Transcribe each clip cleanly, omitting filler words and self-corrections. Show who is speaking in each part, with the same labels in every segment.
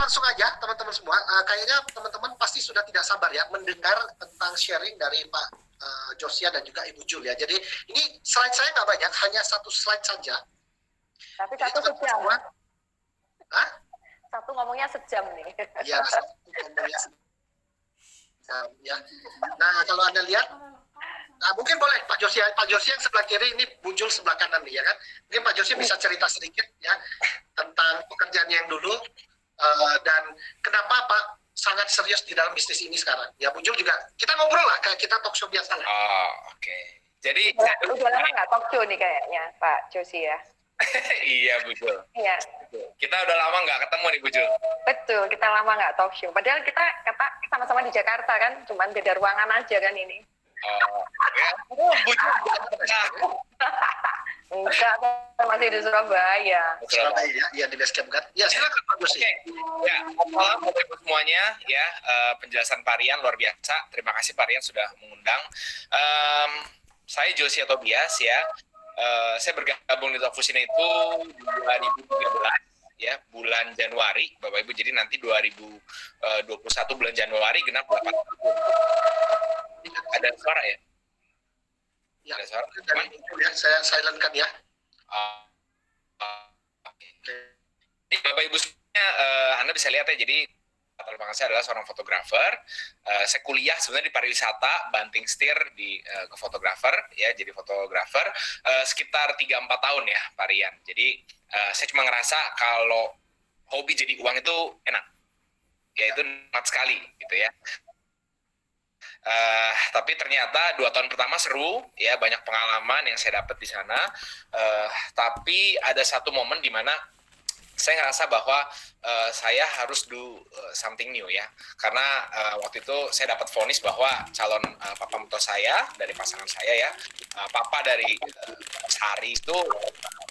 Speaker 1: langsung aja teman-teman semua. Kayaknya teman-teman pasti sudah tidak sabar ya mendengar tentang sharing dari Pak Josia dan juga Ibu Jul ya. Jadi ini slide saya nggak banyak, hanya satu slide saja.
Speaker 2: Tapi satu sejam.
Speaker 1: Hah?
Speaker 2: Satu ngomongnya sejam nih.
Speaker 1: Ya, satu ngomongnya sejam ya. Nah, kalau Anda lihat, mungkin boleh Pak Josia yang sebelah kiri, ini muncul sebelah kanan nih ya kan. Mungkin Pak Josia bisa cerita sedikit ya tentang pekerjaannya yang dulu dan kenapa Pak sangat serius di dalam bisnis ini sekarang. Ya muncul juga, kita ngobrol lah kayak kita talk show biasa lah.
Speaker 3: Oh, oke. Jadi
Speaker 2: udah lama nggak talk show nih kayaknya Pak Josia.
Speaker 3: Iya, Bu Jul.
Speaker 2: Iya.
Speaker 3: Kita udah lama nggak ketemu nih, Bu Jul.
Speaker 2: Betul, kita lama nggak talk show. Padahal kita sama-sama di Jakarta kan, cuman beda ruangan aja kan ini.
Speaker 3: Oh, ya. Bu Jul.
Speaker 2: Enggak, masih di Surabaya.
Speaker 1: Surabaya ya, ya di base camp kan. Ya silakan Pak Josia.
Speaker 3: Ya, malam buat semuanya ya, penjelasan Pak Rian luar biasa. Terima kasih Pak Rian sudah mengundang. Saya Josia Tobias ya. Saya bergabung di Talkfusion itu 2013 ya, bulan Januari Bapak Ibu. Jadi nanti 2021 bulan Januari genap 8 tahun. Ada suara ya?
Speaker 1: Ya,
Speaker 3: ada suara?
Speaker 1: Ya, saya silentkan ya.
Speaker 3: Oke. Ini Bapak Ibu semuanya, Anda bisa lihat ya, jadi latar belakang saya adalah seorang fotografer. Saya kuliah sebenarnya di pariwisata, banting setir ke fotografer ya, jadi fotografer sekitar 3-4 tahun ya Pak Rian. Jadi saya cuma ngerasa kalau hobi jadi uang itu enak, ya itu nikmat sekali gitu ya. Tapi ternyata 2 tahun pertama seru ya, banyak pengalaman yang saya dapat di sana. Tapi ada satu momen di mana saya ngerasa bahwa saya harus do something new ya, karena waktu itu saya dapat vonis bahwa calon papa mertua saya dari pasangan saya ya, papa dari Sari itu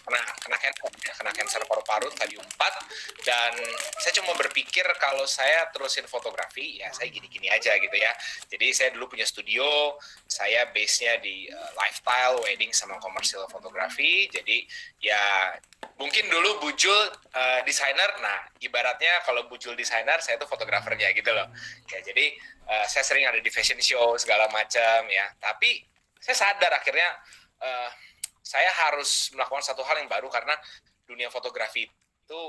Speaker 3: kena kanker paru-paru stadium 4, dan saya cuma berpikir kalau saya terusin fotografi ya saya gini-gini aja gitu ya. Jadi saya dulu punya studio, saya base-nya di lifestyle, wedding sama komersial fotografi. Jadi ya mungkin dulu Bu Jul desainer, nah ibaratnya kalau Bu Jul desainer, saya tuh fotografernya gitu loh. Ya jadi saya sering ada di fashion show segala macam ya. Tapi saya sadar akhirnya saya harus melakukan satu hal yang baru, karena dunia fotografi itu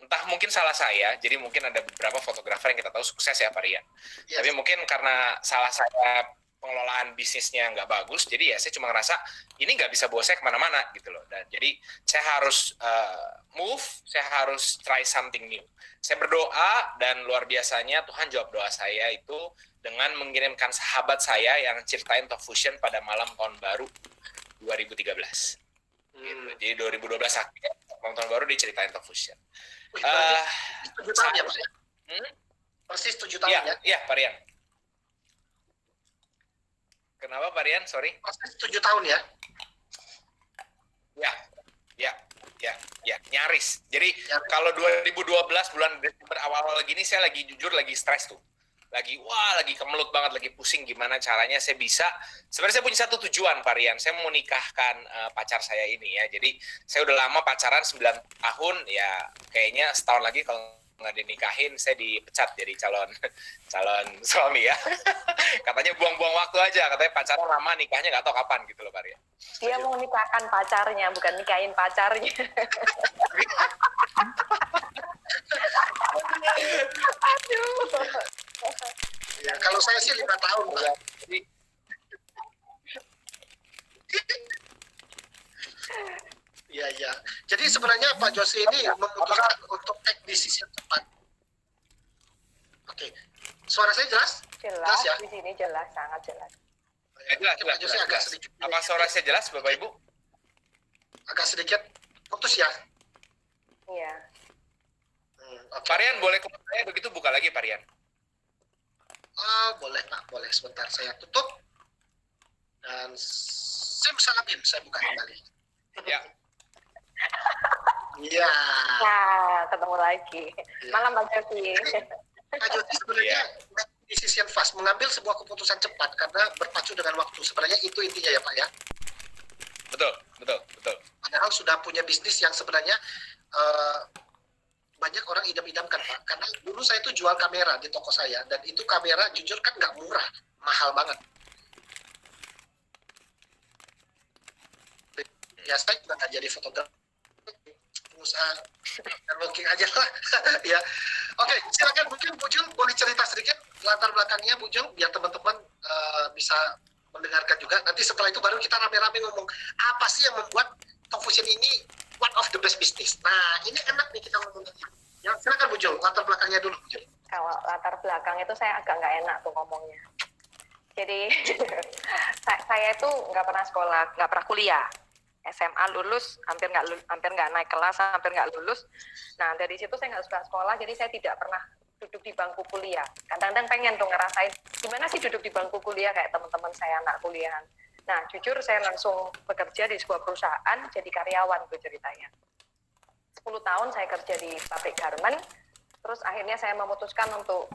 Speaker 3: entah mungkin salah saya, jadi mungkin ada beberapa fotografer yang kita tahu sukses ya Pak Rian. Yes. Tapi mungkin karena salah saya pengelolaan bisnisnya nggak bagus, jadi ya saya cuma ngerasa ini nggak bisa bawa saya kemana-mana gitu loh. Dan jadi saya harus move, saya harus try something new. Saya berdoa dan luar biasanya Tuhan jawab doa saya itu dengan mengirimkan sahabat saya yang ceritain Talkfusion pada malam tahun baru 2013. Gitu. Jadi 2012 akhirnya tahun baru diceritain Talkfusion.
Speaker 1: 7 tahun ya Pak ya? Persis 7 tahun ya?
Speaker 3: Iya Pak Rian. Kenapa Pak Rian? Sorry.
Speaker 1: Persis 7 tahun ya?
Speaker 3: Ya, nyaris. Jadi kalau 2012 bulan Desember awal-awal gini saya lagi jujur lagi stres tuh. Lagi kemelut banget, lagi pusing gimana caranya saya bisa. Sebenarnya saya punya satu tujuan Pak Rian, saya mau menikahkan pacar saya ini ya. Jadi saya udah lama pacaran 9 tahun ya, kayaknya setahun lagi kalau nggak dinikahin saya dipecat jadi calon suami ya. Katanya buang-buang waktu aja, katanya pacaran lama, nikahnya nggak tahu kapan gitu loh Pak Rian.
Speaker 2: Dia mau nikahkan pacarnya, bukan nikahin pacarnya. Aduh.
Speaker 1: Ya, kalau saya sih 5 tahun Pak. Iya. Jadi sebenarnya Pak Josi ini memutuskan untuk take decision cepat. Oke. Suara saya jelas?
Speaker 2: Jelas
Speaker 1: ya?
Speaker 2: Di sini jelas, sangat jelas.
Speaker 3: Jelas.
Speaker 1: Agak sedikit.
Speaker 3: Apa suara saya jelas Bapak Ibu?
Speaker 1: Agak sedikit putus ya?
Speaker 2: Iya.
Speaker 1: Okay.
Speaker 3: Pak Rian boleh keluar saya begitu, buka lagi Pak Rian.
Speaker 1: Boleh Pak, boleh. Sebentar saya tutup. Dan simsalabim, saya buka kembali.
Speaker 3: Ya.
Speaker 1: Iya.
Speaker 2: Nah, ketemu lagi. Ya. Malam Pak Josi.
Speaker 1: Pak Josi sebenarnya decision fast, mengambil sebuah keputusan cepat karena berpacu dengan waktu. Sebenarnya itu intinya ya Pak ya?
Speaker 3: Betul.
Speaker 1: Padahal sudah punya bisnis yang sebenarnya banyak orang idam-idamkan Pak. Karena dulu saya tuh jual kamera di toko saya, dan itu kamera jujur kan nggak murah, mahal banget. Ya saya juga nggak jadi fotografer, pengusaha networking aja lah. Ya, oke, silakan mungkin Bu Jul boleh cerita sedikit latar belakangnya Bu Jul, biar teman-teman bisa mendengarkan juga. Nanti setelah itu baru kita rame-rame ngomong apa sih yang membuat Talk Fusion ini one of the best business. Nah, ini enak nih kita ngomongnya. Ya, silakan Bu Jul, latar belakangnya dulu Bu Jul.
Speaker 2: Kalau latar belakang itu saya agak nggak enak tuh ngomongnya. Jadi saya itu nggak pernah sekolah, nggak pernah kuliah. SMA lulus, hampir nggak naik kelas, hampir nggak lulus. Nah dari situ saya nggak suka sekolah, jadi saya tidak pernah duduk di bangku kuliah. Kadang-kadang pengen tuh ngerasain gimana sih duduk di bangku kuliah kayak teman-teman saya anak kuliahan. Nah jujur saya langsung bekerja di sebuah perusahaan jadi karyawan tuh ceritanya. 10 tahun saya kerja di pabrik garment, terus akhirnya saya memutuskan untuk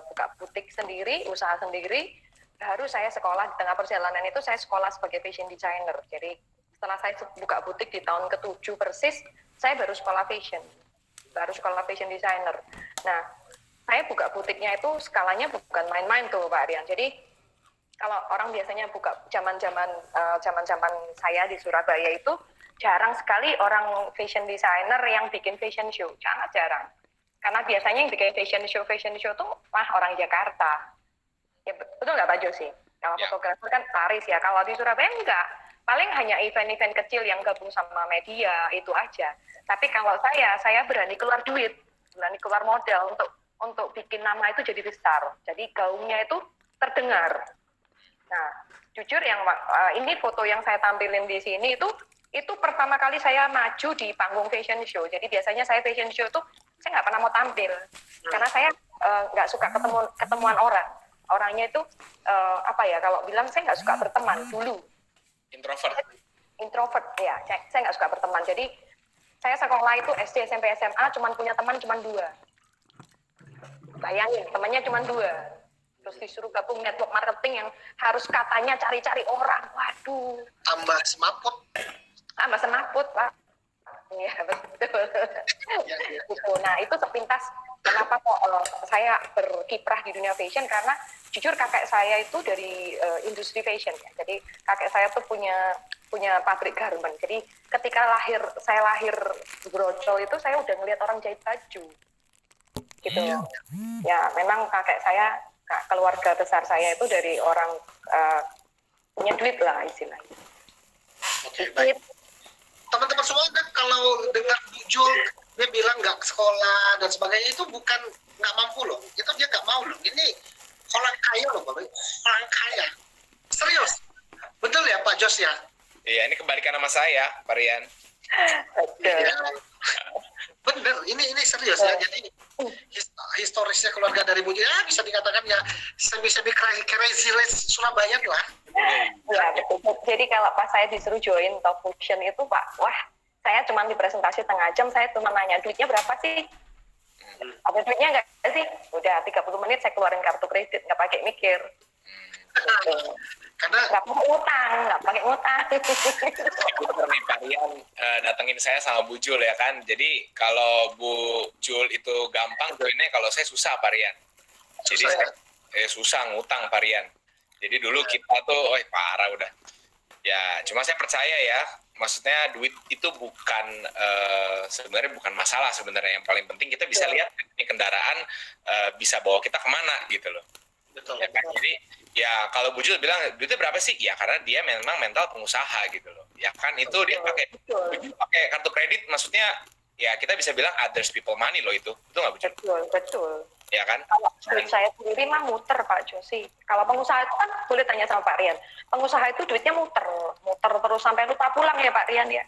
Speaker 2: buka butik sendiri, usaha sendiri. Baru saya sekolah, di tengah perjalanan itu saya sekolah sebagai fashion designer. Jadi setelah saya buka butik di tahun ke-7 persis, saya baru sekolah fashion designer. Nah, saya buka butiknya itu skalanya bukan main-main tuh Pak Aryan. Jadi kalau orang biasanya buka zaman-zaman saya di Surabaya itu jarang sekali orang fashion designer yang bikin fashion show, sangat jarang. Karena biasanya yang bikin fashion show tuh orang Jakarta. Ya betul nggak Pak Josi? Kalau fotografer kan Paris ya. Kalau di Surabaya enggak. Paling hanya event-event kecil yang gabung sama media itu aja. Tapi kalau saya berani keluar duit, berani keluar modal untuk bikin nama itu jadi besar. Jadi gaungnya itu terdengar. Nah, jujur ini foto yang saya tampilin di sini itu pertama kali saya maju di panggung fashion show. Jadi biasanya saya fashion show tuh saya nggak pernah mau tampil karena saya nggak suka ketemuan orang. Orangnya itu kalau bilang saya nggak suka berteman dulu. Introvert ya, saya nggak suka berteman. Jadi saya sekolah itu SD, SMP, SMA punya teman cuma 2. Bayangin temannya cuma 2. Terus disuruh gabung network marketing yang harus katanya cari-cari orang. Waduh.
Speaker 1: Tambah semaput Pak. Iya betul. Ya. Nah itu sepintas kenapa kok saya berkiprah di dunia fashion, karena jujur kakek saya itu dari industri fashion ya. Jadi kakek saya tuh punya pabrik garment. Jadi ketika saya lahir Brocol itu saya udah ngelihat orang jahit baju. Gitu. Ya, memang kakek saya, keluarga besar saya itu dari orang punya duit lah istilahnya. Oke, baik. Teman-teman semua kan kalau dengar Bu Jul dia bilang nggak sekolah dan sebagainya, itu bukan nggak mampu loh, itu dia nggak mau loh. Ini orang kaya loh Bapak, orang kaya. Serius, betul ya Pak Jos ya?
Speaker 3: Iya, ini kebalikan sama saya, Pak Rian.
Speaker 1: Ya, bener, ini serius ya. Jadi historisnya keluarga dari Bu Jul ya bisa dikatakan ya semi crazy race Surabaya lah.
Speaker 2: Ya betul. Jadi kalau pas saya disuruh join Talk Fusion itu Pak, wah saya cuma di presentasi setengah jam, saya cuma nanya duitnya berapa sih? Ada duitnya nggak sih? Udah 30 menit saya keluarin kartu kredit, nggak pakai mikir. Gitu.
Speaker 1: Karena
Speaker 2: nggak pakai ngutang.
Speaker 3: Pak Rian datengin saya sama Bu Jul ya kan. Jadi kalau Bu Jul itu gampang joinnya, kalau saya susah Pak Rian. Jadi saya susah ngutang Pak Rian. Jadi dulu kita tuh, parah udah. Ya, cuma saya percaya ya, maksudnya duit itu sebenarnya bukan masalah sebenarnya. Yang paling penting kita bisa lihat ini kendaraan bisa bawa kita kemana gitu loh.
Speaker 1: betul.
Speaker 3: Ya kan? Jadi ya kalau Bu Jul bilang duitnya berapa sih? Ya karena dia memang mental pengusaha gitu loh. Ya kan itu dia pakai kartu kredit, maksudnya ya kita bisa bilang others people money loh itu. Itu nggak Bu Jul?
Speaker 2: Betul.
Speaker 3: Ya kan?
Speaker 2: Kalau duit saya sendiri mah muter Pak Josi. Kalau pengusaha itu kan boleh tanya sama Pak Rian. Pengusaha itu duitnya muter terus sampai lupa pulang ya Pak Rian ya.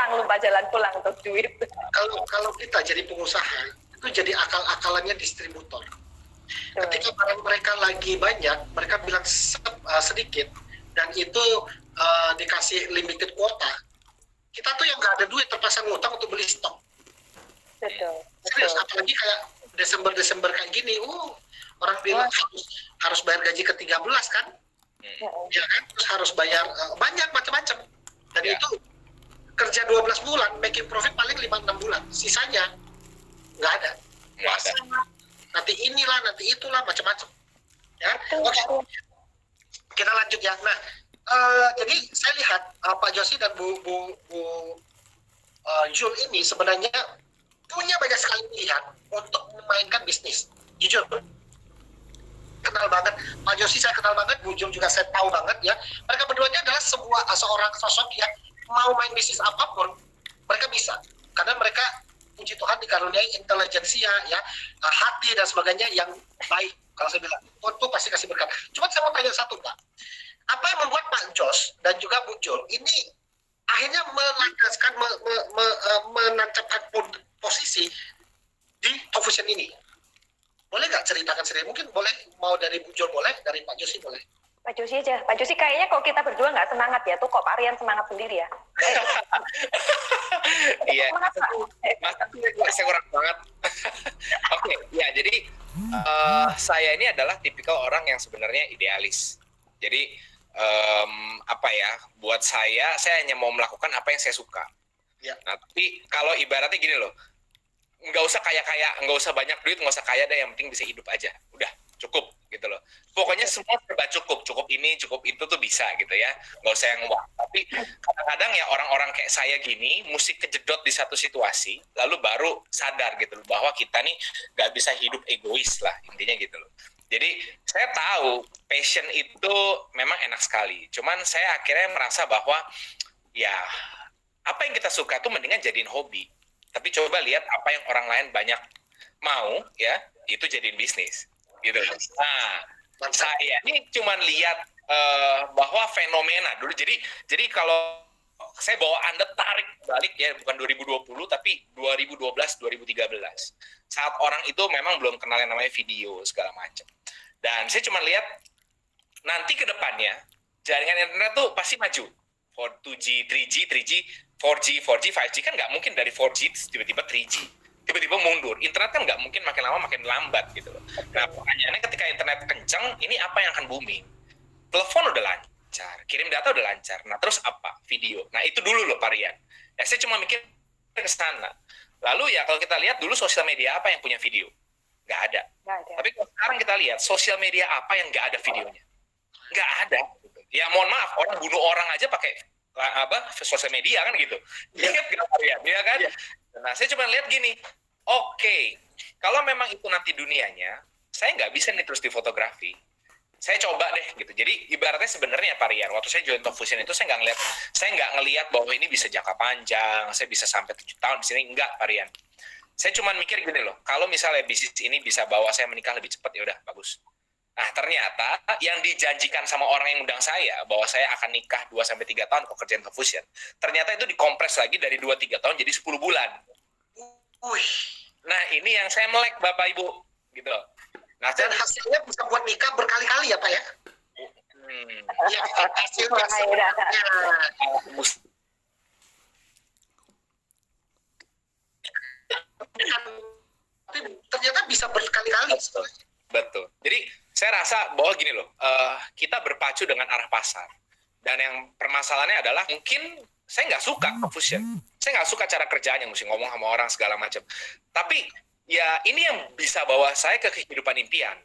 Speaker 2: Lupa jalan pulang untuk duit.
Speaker 1: Kalau kita jadi pengusaha itu jadi akal-akalannya distributor. Ketika barang mereka lagi banyak, mereka bilang sedikit dan itu dikasih limited quota. Kita tuh yang nggak ada duit terpaksa ngutang untuk beli stok.
Speaker 2: Betul.
Speaker 1: Serius, apalagi kayak Desember kayak gini, orang bilang harus bayar gaji ke-13 kan? Ya kan, terus harus bayar banyak macam-macam. Dan
Speaker 3: Ya.
Speaker 1: itu kerja 12 bulan, making profit paling 5-6 bulan. Sisanya nggak ada.
Speaker 3: Nggak ada.
Speaker 1: Puasa, nanti inilah, nanti itulah, macam-macam. Ya, oke. Kita lanjut ya. Nah, jadi saya lihat Pak Josi dan Bu Jul ini sebenarnya punya banyak sekali pilihan untuk memainkan bisnis. Jujur, kenal banget Pak Josi, saya kenal banget, Bu Jul juga saya tahu banget ya. Mereka berduanya adalah seorang sosok yang mau main bisnis apapun mereka bisa, karena mereka puji Tuhan dikaruniai intelijensia ya, hati dan sebagainya yang baik. Kalau saya bilang Tuhan pasti kasih berkat. Cuma saya mau tanya satu Pak, apa yang membuat Pak Jos dan juga Bu Jul ini akhirnya melandaskan menancapkan posisi di Tofusion ini? Boleh nggak ceritakan sedikit? Mungkin boleh, mau dari Bu Jul boleh, dari Pak Josi boleh.
Speaker 2: Pak Josi aja. Pak Josi kayaknya kok kita berdua nggak semangat ya, tuh kok Pak Rian semangat sendiri ya.
Speaker 3: Iya.
Speaker 2: Semangat, Pak.
Speaker 3: Saya kurang banget. Oke, ya jadi saya ini adalah tipikal orang yang sebenarnya idealis. Jadi apa ya? Buat saya hanya mau melakukan apa yang saya suka.
Speaker 1: Ya.
Speaker 3: Nah, tapi kalau ibaratnya gini loh, nggak usah kaya-kaya, nggak usah banyak duit, nggak usah kaya deh, yang penting bisa hidup aja. Udah cukup gitu loh. Pokoknya semua serba cukup ini, cukup itu tuh bisa gitu ya. Nggak usah yang wah. Tapi kadang-kadang ya orang-orang kayak saya gini, mesti kejedot di satu situasi, lalu baru sadar gitu loh, bahwa kita nih nggak bisa hidup egois lah, intinya gitu loh. Jadi saya tahu passion itu memang enak sekali. Cuman saya akhirnya merasa bahwa ya apa yang kita suka tuh mendingan jadiin hobi. Tapi coba lihat apa yang orang lain banyak mau ya, itu jadiin bisnis gitu. Nah, saya ini cuman lihat bahwa fenomena dulu. Jadi kalau saya bawa Anda tarik balik ya, bukan 2020 tapi 2012 2013. Saat orang itu memang belum kenal yang namanya video segala macam. Dan saya cuma lihat nanti ke depannya jaringan internet tuh pasti maju. 2G, 3G, 4G, 5G kan nggak mungkin dari 4G tiba-tiba 3G. Tiba-tiba mundur. Internet kan nggak mungkin makin lama makin lambat gitu loh. Nah, pertanyaannya ketika internet kencang, ini apa yang akan booming? Telepon udah lancar, kirim data udah lancar. Nah, terus apa? Video. Nah, itu dulu loh varian. Ya, saya cuma mikir ke sana. Lalu ya kalau kita lihat dulu sosial media apa yang punya video? Nggak ada. Tapi kalau sekarang kita lihat sosial media apa yang nggak ada videonya? Nggak ada. Ya mohon maaf, orang bunuh orang aja pakai sosial media kan gitu. Lihat nggak varian, ya kan? Nah, saya cuma lihat gini, oke, kalau memang itu nanti dunianya, saya nggak bisa nih terus di fotografi. Saya coba deh gitu. Jadi ibaratnya sebenarnya Pak Rian, waktu saya join Tofusion itu saya nggak ngelihat bahwa ini bisa jangka panjang, saya bisa sampai 7 tahun di sini, enggak Pak Rian. Saya cuma mikir gini loh, kalau misalnya bisnis ini bisa bawa saya menikah lebih cepat, ya udah bagus. Nah, ternyata yang dijanjikan sama orang yang undang saya bahwa saya akan nikah 2-3 tahun kalau kerjaan Tofusion, ternyata itu dikompres lagi dari 2-3 tahun jadi 10 bulan. Nah, ini yang saya melek Bapak Ibu gitu. Nah,
Speaker 1: dan hasilnya bisa buat nikah berkali-kali ya Pak ya? Ya, hasilnya ternyata bisa berkali-kali.
Speaker 3: Betul. Jadi saya rasa bahwa gini loh, kita berpacu dengan arah pasar. Dan yang permasalahannya adalah mungkin saya nggak suka Tofusion. Saya nggak suka cara kerjanya, mesti ngomong sama orang segala macam. Tapi ya ini yang bisa bawa saya ke kehidupan impian.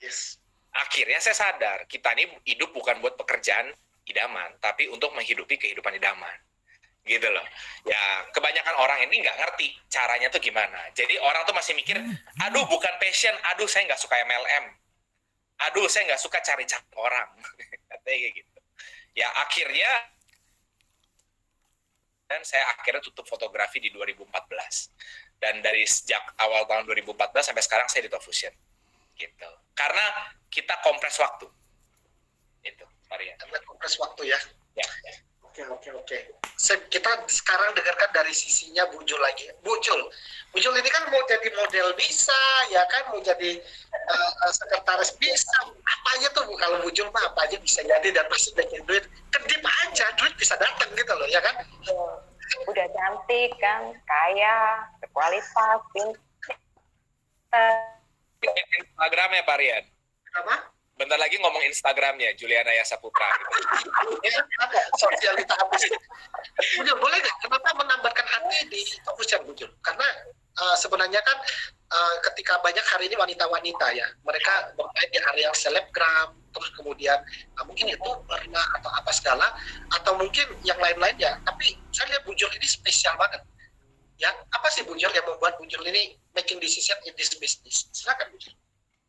Speaker 1: Yes.
Speaker 3: Akhirnya saya sadar, kita ini hidup bukan buat pekerjaan idaman, tapi untuk menghidupi kehidupan idaman. Gitu loh. Ya, kebanyakan orang ini nggak ngerti caranya tuh gimana. Jadi orang tuh masih mikir, aduh bukan passion, aduh saya nggak suka MLM. Aduh saya nggak suka cari-cari orang. Katanya kayak gitu. Ya akhirnya, dan saya akhirnya tutup fotografi di 2014. Dan dari sejak awal tahun 2014 sampai sekarang saya di Tofusion. Gitu. Karena kita kompres waktu. Itu, varian.
Speaker 1: Karena kompres waktu ya.
Speaker 3: Ya.
Speaker 1: Oke. Kita sekarang dengarkan dari sisinya Bu Jul lagi. Bu Jul ini kan mau jadi model bisa, ya kan, mau jadi sekretaris bisa, apa aja tuh Bu. Kalau Bu Jul mah apa aja bisa jadi dan pasti bikin duit. Kedip aja, duit bisa datang gitu loh, ya kan?
Speaker 2: Udah cantik kan, kaya, berkualitas, pintar.
Speaker 3: Instagram ya Pak Rian?
Speaker 1: Apa?
Speaker 3: Bentar lagi ngomong Instagramnya Juliana Yasaputra. Gitu.
Speaker 1: Ya, ada sosialita habis. Bujur, boleh nggak? Kenapa menambatkan hati di Talkfusion, Bujur? Karena sebenarnya kan ketika banyak hari ini wanita-wanita ya, mereka bermain di area selebgram, terus kemudian mungkin itu pernah atau apa segala, atau mungkin yang lain-lain ya. Tapi saya lihat Bujur ini spesial banget. Ya, apa sih Bujur yang membuat Bujur ini making decision in this business? Silakan Bujur.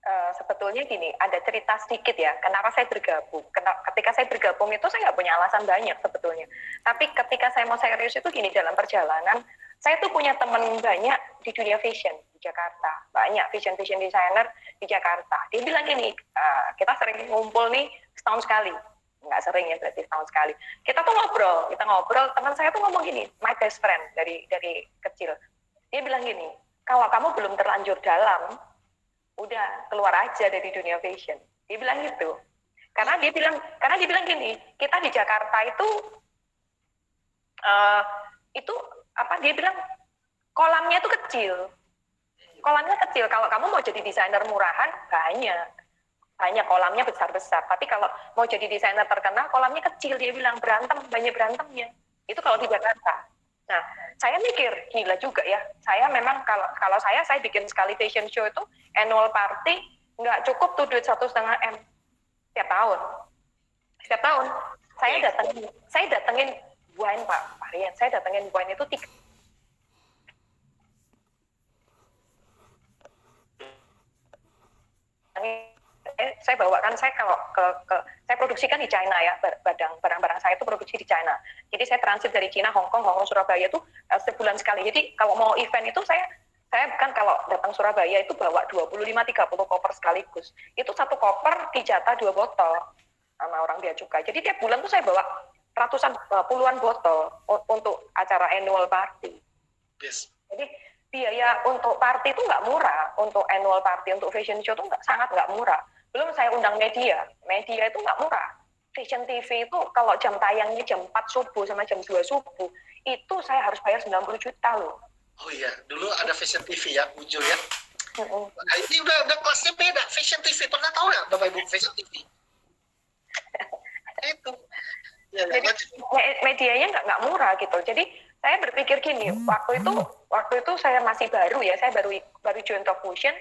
Speaker 2: Sebetulnya gini, ada cerita sedikit ya, kenapa saya bergabung. Ketika saya bergabung itu saya nggak punya alasan banyak sebetulnya. Tapi ketika saya mau serius itu gini, dalam perjalanan, saya tuh punya teman banyak di dunia fashion di Jakarta. Banyak fashion designer di Jakarta. Dia bilang gini, kita sering ngumpul nih setahun sekali. Nggak sering ya, berarti setahun sekali. Kita ngobrol, teman saya tuh ngomong gini, my best friend dari kecil. Dia bilang gini, kalau kamu belum terlanjur dalam, udah keluar aja dari dunia fashion. Dia bilang gitu. Karena dia bilang gini, kita di Jakarta itu dia bilang kolamnya itu kecil. Kolamnya kecil. Kalau kamu mau jadi desainer murahan, banyak kolamnya besar-besar. Tapi kalau mau jadi desainer terkenal, kolamnya kecil. Dia bilang banyak berantemnya. Itu kalau di Jakarta. Nah, saya mikir, gila juga ya. Saya memang kalau saya bikin sekali fashion show itu annual party nggak cukup tuh duit 1,5 M setiap tahun. Setiap tahun saya datengin wine Pak Rian. Saya datengin wine itu saya bawakan, saya kalau saya produksikan di China ya, barang-barang saya itu produksi di China. Jadi saya transit dari China, Hong Kong, Surabaya itu sebulan sekali. Jadi kalau mau event itu saya kan kalau datang Surabaya itu bawa 25-30 koper sekaligus. Itu satu koper dijatah 2 botol sama orang bea cukai. Jadi tiap bulan tuh saya bawa puluhan botol untuk acara annual party.
Speaker 1: Yes.
Speaker 2: Jadi biaya untuk party itu nggak murah, untuk annual party, untuk fashion show itu sangat nggak murah. Belum saya undang media itu nggak murah. Fashion TV itu kalau jam tayangnya jam 4 subuh sama jam 2 subuh, itu saya harus bayar 90 juta loh.
Speaker 1: Oh iya, dulu ada Fashion TV ya, Bujur ya. Nah, ini udah kelasnya beda, Fashion TV. Pernah tahu nggak Bapak Ibu Fashion TV? Itu. Ya,
Speaker 2: jadi medianya nggak murah gitu. Jadi saya berpikir gini, waktu itu saya masih baru ya, saya baru join Talkfusion,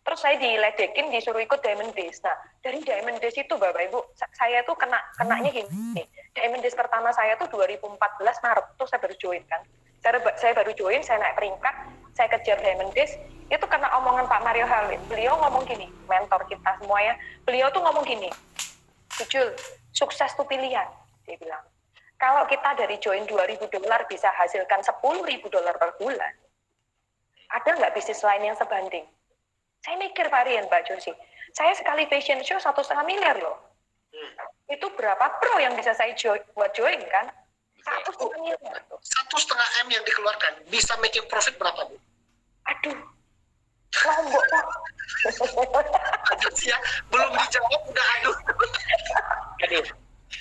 Speaker 2: terus saya diledekin disuruh ikut Diamond Days. Nah, dari Diamond Days itu Bapak Ibu, saya tuh kenanya gini. Diamond Days pertama saya tuh 2014 Maret tuh saya baru join kan. Saya baru join, saya naik peringkat, saya kejar Diamond Days, itu karena omongan Pak Mario Halid. Beliau ngomong gini, mentor kita semua ya. Beliau tuh ngomong gini, Jul, sukses tuh pilihan, dia bilang. Kalau kita dari join $2.000 bisa hasilkan $10.000 per bulan, ada nggak bisnis lain yang sebanding? Saya mikir Pak Rian, Mbak Josi, saya sekali fashion show 1,5 miliar loh. Itu berapa pro yang bisa saya buat join kan? 1,5 miliar.
Speaker 1: 1,5 M yang dikeluarkan, bisa making profit berapa Bu?
Speaker 2: Aduh, lombok Pak.
Speaker 1: Aduh ya, belum dijawab udah aduh.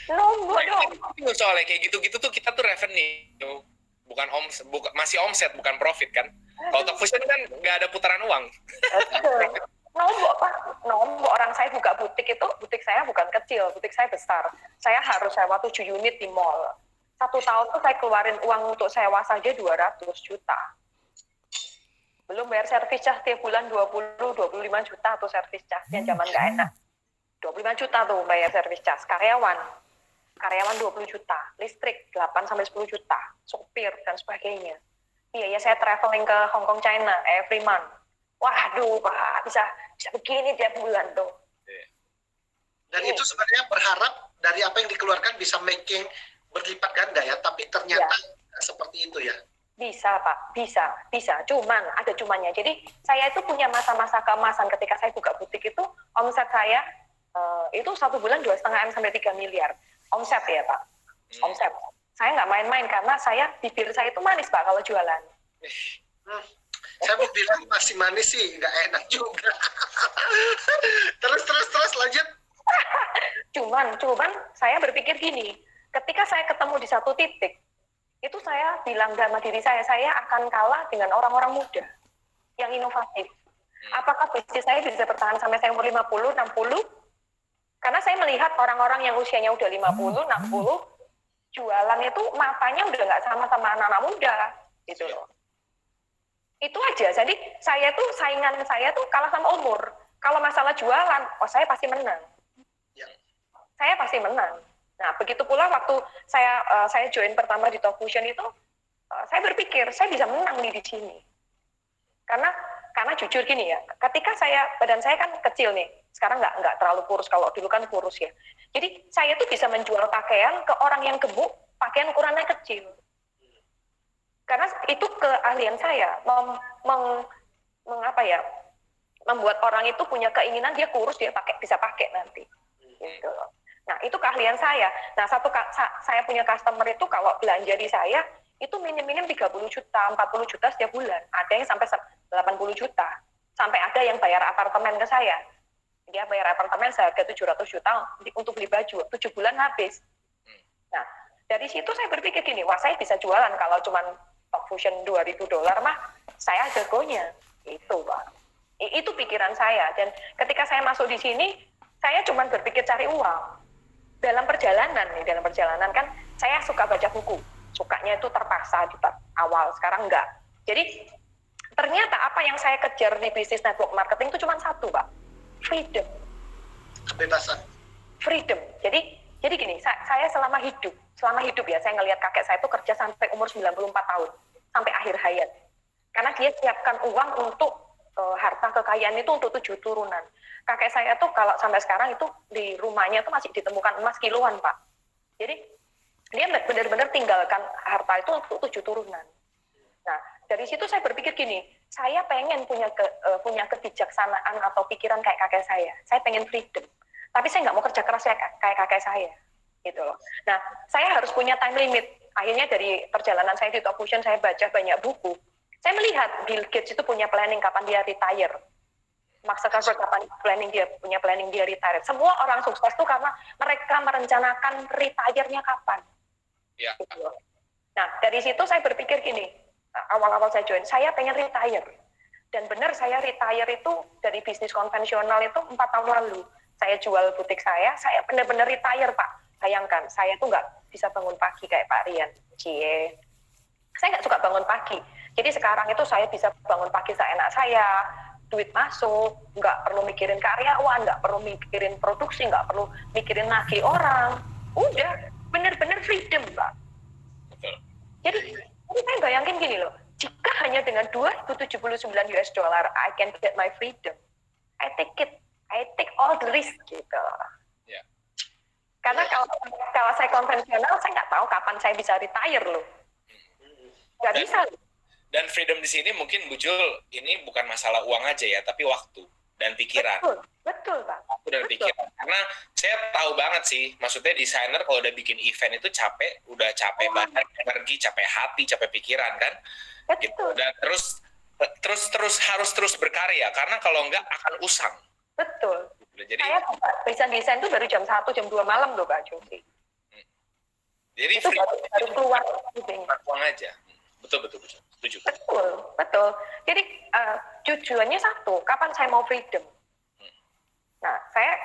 Speaker 2: Lombok dong.
Speaker 3: Soalnya kayak gitu-gitu tuh kita tuh revenue, masih omset bukan profit kan. Kalau Talkfusion kan nggak ada putaran uang.
Speaker 2: Nombok Pak, nombok. Orang saya buka butik saya bukan kecil, butik saya besar. Saya harus sewa 7 unit di mall. 1 tahun tuh saya keluarin uang untuk sewa saja 200 juta. Belum bayar servis cas tiap bulan 20-25 juta tuh servis casnya, zaman nggak enak. 25 juta tuh bayar servis cas, karyawan 20 juta, listrik 8-10 juta, sopir dan sebagainya. Iya ya, saya traveling ke Hong Kong, China every month. Waduh Pak, bisa begini tiap bulan tuh.
Speaker 1: Dan itu sebenarnya berharap dari apa yang dikeluarkan bisa making berlipat ganda ya, tapi ternyata seperti itu ya.
Speaker 2: Bisa Pak, bisa. Cuman ada cumannya. Jadi saya itu punya masa-masa keemasan ketika saya buka butik itu, omset saya itu 1 bulan 2,5 M sampai 3 miliar. Omset ya Pak, omset. Saya nggak main-main karena bibir saya itu manis Pak kalau jualan.
Speaker 1: Saya mau bilang masih manis sih, nggak enak juga. terus lanjut.
Speaker 2: Cuman saya berpikir gini, ketika saya ketemu di satu titik, itu saya bilang sama diri saya akan kalah dengan orang-orang muda yang inovatif. Apakah bisnis saya bisa bertahan sampai saya umur 50, 60? Karena saya melihat orang-orang yang usianya udah 50, 60, jualan itu matanya udah nggak sama anak-anak muda, gitu loh. Itu aja. Jadi saingan saya tuh kalah sama umur. Kalau masalah jualan, saya pasti menang.
Speaker 1: Ya.
Speaker 2: Saya pasti menang. Nah, begitu pula waktu saya join pertama di Top Fusion itu, saya berpikir saya bisa menang nih di sini. Karena jujur gini ya, ketika badan saya kan kecil nih, sekarang nggak terlalu kurus, kalau dulu kan kurus ya. Jadi saya tuh bisa menjual pakaian ke orang yang gemuk, pakaian ukurannya kecil. Karena itu keahlian saya, membuat orang itu punya keinginan dia kurus, dia bisa pakai nanti. Gitu. Nah, itu keahlian saya. Nah, saya punya customer itu kalau belanja di saya, itu minim-minim 30 juta, 40 juta setiap bulan. Ada yang sampai 80 juta. Sampai ada yang bayar apartemen ke saya. Dia bayar apartemen seharga 700 juta untuk beli baju. 7 bulan habis. Nah, dari situ saya berpikir gini, wah saya bisa jualan kalau cuma Top Fusion $2.000 mah, saya jagonya. Itu, Pak. Itu pikiran saya. Dan ketika saya masuk di sini, saya cuma berpikir cari uang. Dalam perjalanan kan, saya suka baca buku. Sukanya itu terpaksa di awal, sekarang enggak. Jadi ternyata apa yang saya kejar di bisnis network marketing itu cuma satu, Pak. Freedom.
Speaker 1: Kebebasan.
Speaker 2: Freedom. Jadi gini, saya selama hidup ya, saya ngelihat kakek saya itu kerja sampai umur 94 tahun, sampai akhir hayat. Karena dia siapkan uang untuk harta kekayaan itu untuk 7 turunan. Kakek saya tuh kalau sampai sekarang itu di rumahnya tuh masih ditemukan emas kiloan, Pak. Jadi dia benar-benar tinggalkan harta itu untuk 7 turunan. Nah, dari situ saya berpikir gini, saya pengen punya kebijaksanaan atau pikiran kayak kakek saya. Saya pengen freedom. Tapi saya nggak mau kerja keras kayak kakek saya. Gitu loh. Nah, saya harus punya time limit. Akhirnya dari perjalanan saya di Top Fusion, saya baca banyak buku. Saya melihat Bill Gates itu punya planning kapan dia retire. Mark Zuckerberg punya planning dia retire. Semua orang sukses itu karena mereka merencanakan retire-nya kapan.
Speaker 3: Ya.
Speaker 2: Gitu. Nah, dari situ saya berpikir gini, awal-awal saya join, saya pengen retire. Dan benar saya retire itu dari bisnis konvensional itu 4 tahun lalu. Saya jual butik saya benar-benar retire, Pak. Bayangkan, saya tuh nggak bisa bangun pagi kayak Pak Rian. Saya nggak suka bangun pagi. Jadi sekarang itu saya bisa bangun pagi seenak saya, duit masuk, nggak perlu mikirin karyawan, nggak perlu mikirin produksi, nggak perlu mikirin nagih orang. Udah, benar-benar freedom, Pak.
Speaker 3: Betul.
Speaker 2: Jadi saya bayangin gini loh, jika hanya dengan $2.079 I can get my freedom, I take all the risk gitu.
Speaker 3: Ya.
Speaker 2: Karena kalau saya konvensional, saya nggak tahu kapan saya bisa retire loh. Nggak bisa loh.
Speaker 3: Dan freedom di sini mungkin Bujul ini bukan masalah uang aja ya, tapi waktu dan pikiran.
Speaker 2: Betul, Pak.
Speaker 3: Waktu dan pikiran. Karena saya tahu banget sih, maksudnya desainer kalau udah bikin event itu udah capek banget, energi, capek hati, capek pikiran kan. Gitu.
Speaker 2: Betul.
Speaker 3: Dan harus terus berkarya, karena kalau enggak akan usang.
Speaker 2: Betul.
Speaker 3: Jadi
Speaker 2: saya bisa desain itu baru jam 1, jam 2 malam loh, Pak Josi.
Speaker 3: Jadi
Speaker 2: Itu baru keluar idenya.
Speaker 3: uang aja. Betul. Setuju.
Speaker 2: Betul. Jadi tujuannya satu, kapan saya mau freedom. Nah, saya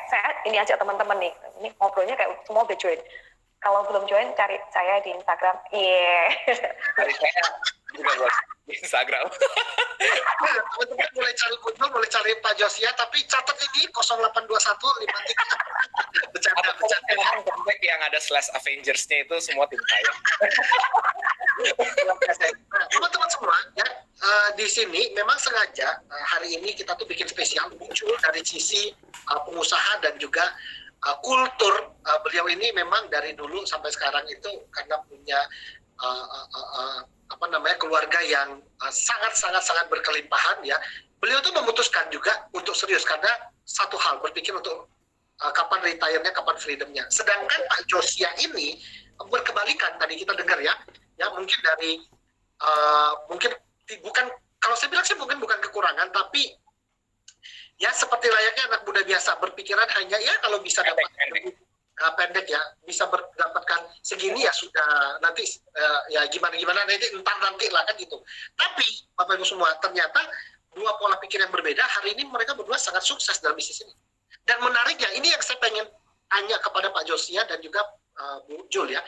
Speaker 2: ini ajak teman-teman nih, ini ngobrolnya kayak semua udah join. Kalau belum join, cari saya di Instagram.
Speaker 3: Cari saya juga buat di Instagram.
Speaker 1: Teman-teman mulai cari Bujul, mulai cari Pak Josia, tapi catat ini 082153. Bercanda.
Speaker 3: Kontak yang ada /Avengers-nya itu semua tim saya.
Speaker 1: Nah, teman-teman semua ya, di sini memang sengaja hari ini kita tuh bikin spesial muncul dari sisi pengusaha dan juga kultur. Beliau ini memang dari dulu sampai sekarang itu karena punya keluarga yang sangat berkelimpahan ya. Beliau tuh memutuskan juga untuk serius karena satu hal, berpikir untuk kapan retire-nya, kapan freedom-nya. Sedangkan Pak Josia ini berkebalikan, tadi kita dengar ya mungkin dari mungkin bukan, kalau saya bilang sih mungkin bukan kekurangan, tapi ya seperti layaknya anak muda biasa, berpikiran hanya ya kalau bisa dapat pendek ya, bisa mendapatkan segini ya sudah, nanti ya gimana nanti lah kan gitu. Tapi Bapak Ibu semua, ternyata dua pola pikir yang berbeda hari ini mereka berdua sangat sukses dalam bisnis ini. Dan menariknya, ini yang saya pengen tanya kepada Pak Josia dan juga Bu Jul ya.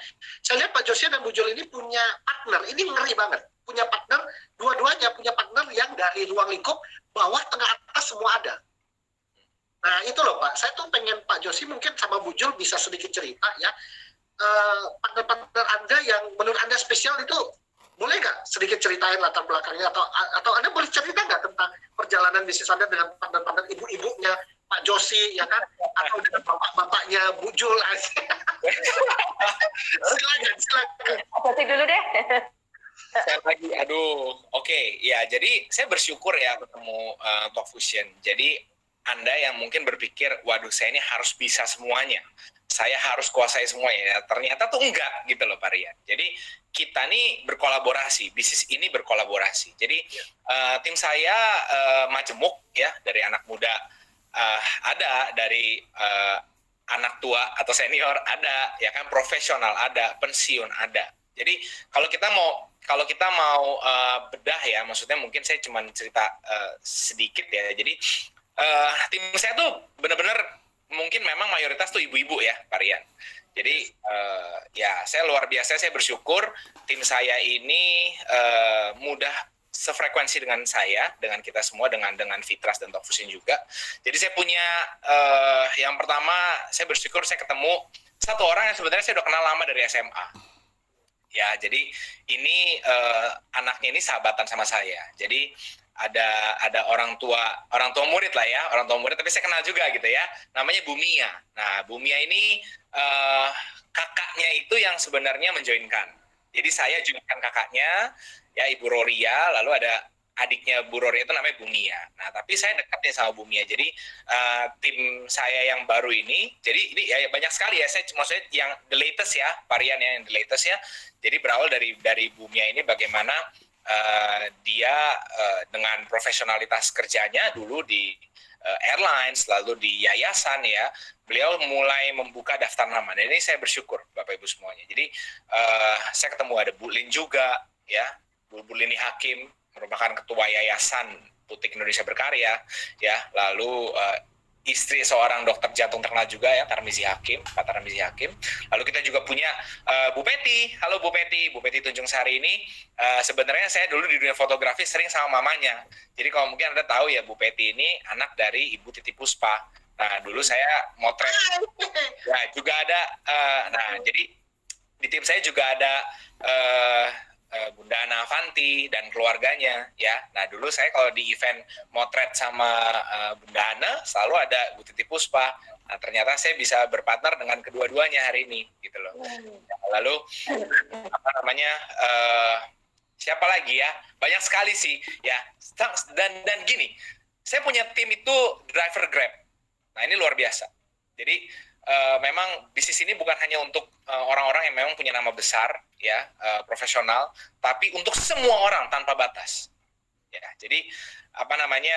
Speaker 1: Saya lihat Pak Josia dan Bu Jul ini punya partner, ini ngeri banget. Punya partner, dua-duanya punya partner yang dari ruang lingkup bawah, tengah, atas semua ada. Nah itu loh Pak, saya tuh pengen Pak Josi mungkin sama Bu Jul bisa sedikit cerita ya. Partner-partner Anda yang menurut Anda spesial itu boleh nggak sedikit ceritain latar belakangnya, atau Anda boleh cerita nggak tentang perjalanan bisnis Anda dengan partner-partner ibu-ibunya Pak Josi ya kan, atau dengan bapak-bapaknya Bu Jul? Silakan.
Speaker 2: Berarti dulu deh.
Speaker 3: Saya lagi, oke. Ya, jadi saya bersyukur ya ketemu Talk Fusion. Jadi Anda yang mungkin berpikir, waduh saya ini harus bisa semuanya, saya harus kuasai semuanya. Ternyata tuh enggak gitu loh Pak Rian. Jadi kita nih berkolaborasi, bisnis ini berkolaborasi. Jadi tim saya majemuk ya, dari anak muda ada, dari anak tua atau senior ada, ya kan, profesional ada, pensiun ada. Jadi kalau kita mau bedah ya, maksudnya mungkin saya cuma cerita sedikit ya. Jadi tim saya tuh benar-benar mungkin memang mayoritas tuh ibu-ibu ya, Pak Rian. Jadi ya saya luar biasa, saya bersyukur tim saya ini mudah sefrekuensi dengan saya, dengan kita semua, dengan Fitras dan Talk Fusion juga. Jadi saya punya yang pertama, saya bersyukur saya ketemu satu orang yang sebenarnya saya udah kenal lama dari SMA. Ya, jadi ini anaknya ini sahabatan sama saya. Jadi ada orang tua murid lah ya, orang tua murid, tapi saya kenal juga gitu ya. Namanya Bu Mia. Nah, Bu Mia ini kakaknya itu yang sebenarnya menjoinkan. Jadi saya joinkan kakaknya, ya Ibu Roria, lalu ada adiknya Bu Roria itu namanya Bu Mia. Nah, tapi saya dekat nih sama Bu Mia. Jadi tim saya yang baru ini, jadi ini ya banyak sekali ya. Saya maksudnya yang the latest ya, varian yang the latest ya. Jadi berawal dari Bu Mia ini bagaimana dia dengan profesionalitas kerjanya dulu di airlines, lalu di yayasan ya, beliau mulai membuka daftar nama. Dan ini saya bersyukur Bapak Ibu semuanya. Jadi saya ketemu ada Bu Lin juga ya, Bu Lini Hakim, merupakan ketua Yayasan Putik Indonesia Berkarya ya, lalu istri seorang dokter jantung terkenal juga ya, Tarmizi Hakim, Pak Tarmizi Hakim. Lalu kita juga punya Bu Peti. Halo Bu Peti Tunjung Sari ini sebenarnya saya dulu di dunia fotografi sering sama mamanya. Jadi kalau mungkin Anda tahu ya, Bu Peti ini anak dari Ibu Titi Puspa. Nah, dulu saya motret. Nah, juga ada nah, jadi di tim saya juga ada Bunda Ana Avanti dan keluarganya ya. Nah, dulu saya kalau di event motret sama Bunda Ana selalu ada Bu Titi Puspa. Nah, ternyata saya bisa berpartner dengan kedua-duanya hari ini gitu loh. Lalu apa namanya siapa lagi ya? Banyak sekali sih ya. Dan gini, saya punya tim itu driver Grab. Nah, ini luar biasa. Jadi memang bisnis ini bukan hanya untuk orang-orang yang memang punya nama besar ya, profesional, tapi untuk semua orang tanpa batas. Ya, jadi apa namanya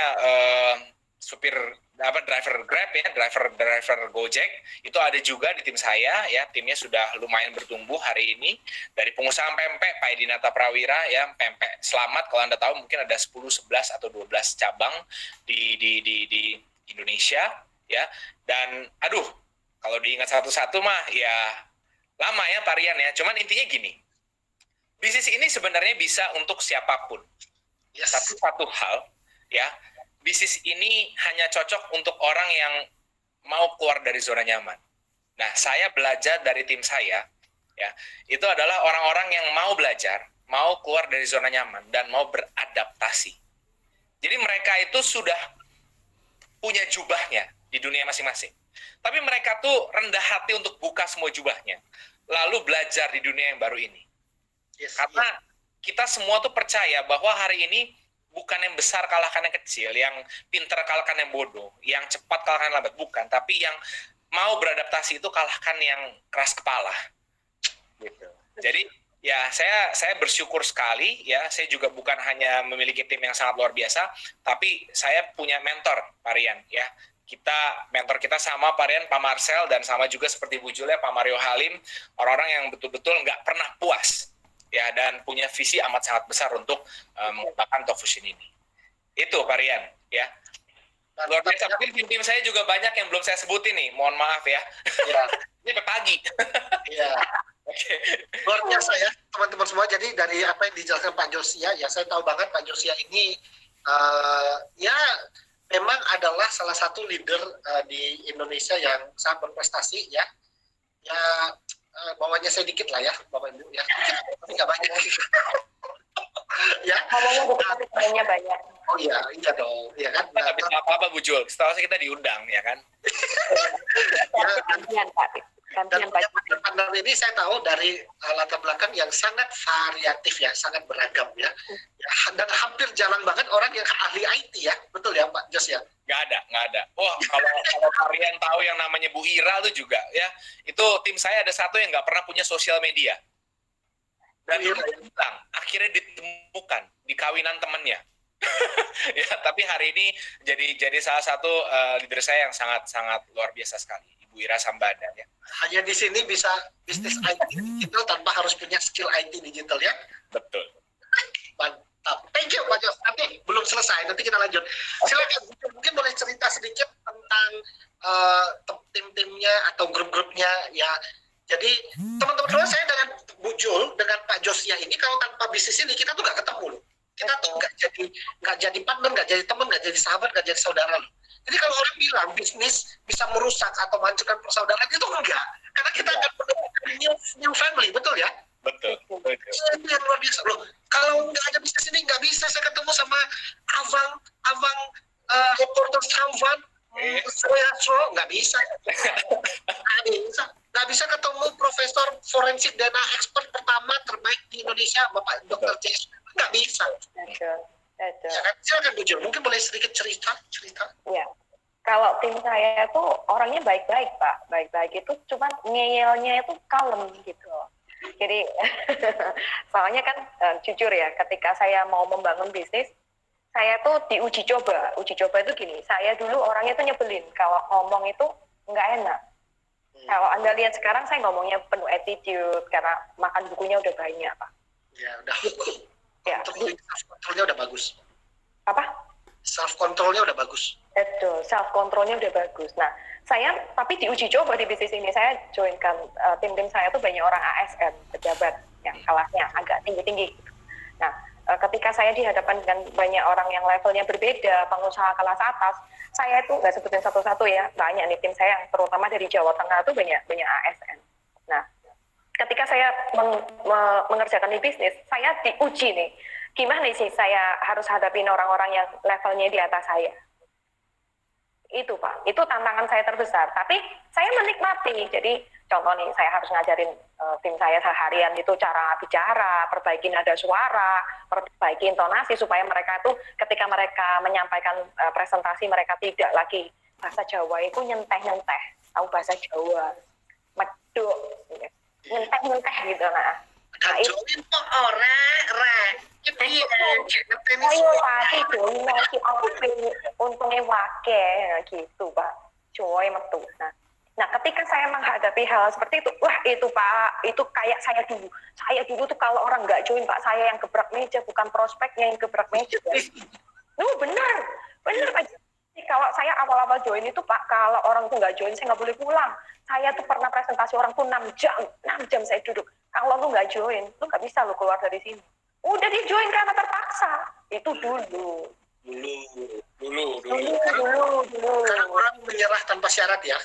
Speaker 3: driver Grab ya, driver Gojek itu ada juga di tim saya ya. Timnya sudah lumayan bertumbuh hari ini, dari pengusaha pempek Pak Edinata Prawira ya, pempek Selamat, kalau Anda tahu mungkin ada 10, 11 atau 12 cabang di Indonesia ya. Dan kalau diingat satu-satu mah ya lama ya Pak Rian ya. Cuman intinya gini, bisnis ini sebenarnya bisa untuk siapapun. Yes. Tapi satu hal ya, bisnis ini hanya cocok untuk orang yang mau keluar dari zona nyaman. Nah, saya belajar dari tim saya ya, itu adalah orang-orang yang mau belajar, mau keluar dari zona nyaman dan mau beradaptasi. Jadi mereka itu sudah punya jubahnya di dunia masing-masing. Tapi mereka tuh rendah hati untuk buka semua jubahnya, lalu belajar di dunia yang baru ini. Yes, karena kita semua tuh percaya bahwa hari ini bukan yang besar kalahkan yang kecil, yang pintar kalahkan yang bodoh, yang cepat kalahkan yang lambat, bukan. Tapi yang mau beradaptasi itu kalahkan yang keras kepala. Gitu. Jadi ya saya bersyukur sekali ya. Saya juga bukan hanya memiliki tim yang sangat luar biasa, tapi saya punya mentor, Pak Rian ya. Mentor kita sama Pak Rian, Pak Marcel, dan sama juga seperti Bu Julia, Pak Mario Halim, orang-orang yang betul-betul nggak pernah puas ya, dan punya visi amat sangat besar untuk mengembangkan Talk Fusion ini. Itu Pak Rian ya. Luar biasa. Mungkin tim saya juga banyak yang belum saya sebutin nih. Mohon maaf ya.
Speaker 1: Ya,
Speaker 3: Ini sampai pagi.
Speaker 1: ya.
Speaker 3: Oke.
Speaker 1: Luar biasa ya teman-teman semua. Jadi dari apa yang dijelaskan Pak Josia, ya saya tahu banget Pak Josia ini ya memang adalah salah satu leader di Indonesia yang sangat berprestasi ya. Ya bawahnya saya dikit lah ya, Bapak Ibu ya. Dikit, tapi nggak banyak. Ya.
Speaker 2: Ngomongnya bukan tapi sebenarnya banyak.
Speaker 1: Oh iya, iya dong, ya kan.
Speaker 3: Kita nggak bisa apa-apa Bu Jul. Setahu saya kita diundang ya kan.
Speaker 1: Ya,
Speaker 2: Gantian Pak.
Speaker 1: dan
Speaker 2: Gantian Pak.
Speaker 1: partner ini saya tahu dari latar belakang yang sangat variatif ya, sangat beragam ya. Dan hampir jarang banget orang yang ahli IT ya, betul ya Pak Jos ya?
Speaker 3: Nggak ada. Wah, kalau kalian tahu yang namanya Bu Ira itu juga ya, itu tim saya ada satu yang nggak pernah punya sosial media. Dan
Speaker 1: Bu Ira,
Speaker 3: hilang, akhirnya ditemukan di kawinan temannya. Ya, tapi hari ini jadi salah satu leader saya yang sangat luar biasa sekali, Ibu Ira Sambada ya.
Speaker 1: hanya di sini bisa bisnis IT digital tanpa harus punya skill IT digital ya.
Speaker 3: Betul.
Speaker 1: Mantap. Thank you Pak Jos. Nanti belum selesai, nanti kita lanjut. Silakan, mungkin boleh cerita sedikit tentang tim-timnya atau grup-grupnya ya. Jadi teman-teman saya dengan Bu Jul, dengan Pak Josia ini, kalau tanpa bisnis ini kita tuh nggak ketemu loh. Kita tuh nggak jadi partner, nggak jadi teman, nggak jadi sahabat, nggak jadi saudara loh. Jadi kalau orang bilang bisnis bisa merusak atau menghancurkan persaudaraan, itu enggak. Karena kita akan menemukan new family, betul ya?
Speaker 3: Betul.
Speaker 1: Ini yang luar biasa loh. Kalau nggak ada bisnis ini, nggak bisa saya ketemu sama Avang reporter Samvan, nggak bisa. Nggak bisa ketemu profesor forensik DNA expert pertama terbaik di Indonesia, Bapak Dr. J. Nggak bisa.
Speaker 2: Betul.
Speaker 1: Ya kan? Silakan Bu Jul, mungkin boleh sedikit cerita.
Speaker 2: Ya. Kalau tim saya tuh orangnya baik-baik Pak. Baik-baik itu cuma ngeyelnya itu kalem gitu. Jadi soalnya kan jujur ya, ketika saya mau membangun bisnis, saya tuh diuji coba. Uji coba itu gini, saya dulu orangnya tuh nyebelin. Kalau ngomong itu nggak enak. Kalau Anda lihat sekarang saya ngomongnya penuh attitude karena makan bukunya udah banyak Pak.
Speaker 1: Ya udah.
Speaker 2: Ya.
Speaker 1: Self controlnya udah bagus.
Speaker 2: Apa?
Speaker 1: Self controlnya udah bagus.
Speaker 2: Betul, self controlnya udah bagus. Nah, saya tapi diuji coba di bisnis ini, saya joinkan tim-tim saya tuh banyak orang ASN, pejabat yang kelasnya agak tinggi-tinggi. Nah, ketika saya dihadapkan dengan banyak orang yang levelnya berbeda, pengusaha kelas atas, saya itu nggak sebutin satu-satu ya, banyak nih tim saya yang terutama dari Jawa Tengah tuh banyak ASN. Nah, ketika saya mengerjakan di bisnis, saya diuji nih, gimana sih saya harus hadapin orang-orang yang levelnya di atas saya. Itu Pak, itu tantangan saya terbesar. Tapi saya menikmati. Jadi contoh nih, saya harus ngajarin tim saya seharian itu cara bicara, perbaiki nada suara, perbaiki intonasi supaya mereka itu ketika mereka menyampaikan presentasi mereka tidak lagi bahasa Jawa itu nyenteh-nyenteh, tahu bahasa Jawa, meduk, nyenteh-nyenteh gitu. Nah
Speaker 1: Join kok ora.
Speaker 2: Ayo tadi join si Alvin untungnya wake gitu Pak, joy metu. Nah ketika saya menghadapi hal seperti itu, wah itu Pak, itu kayak saya dulu tuh kalau orang nggak join Pak, saya yang gebrak meja, bukan prospeknya yang gebrak meja. Benar Pak. Kalau saya awal-awal join itu Pak, kalau orang tuh nggak join saya nggak boleh pulang. Saya tuh pernah presentasi orang tuh 6 jam saya duduk. Kalau lu nggak join, lu nggak bisa lu keluar dari sini. Udah di join karena terpaksa. Itu dulu.
Speaker 1: Karena orang menyerah tanpa syarat ya.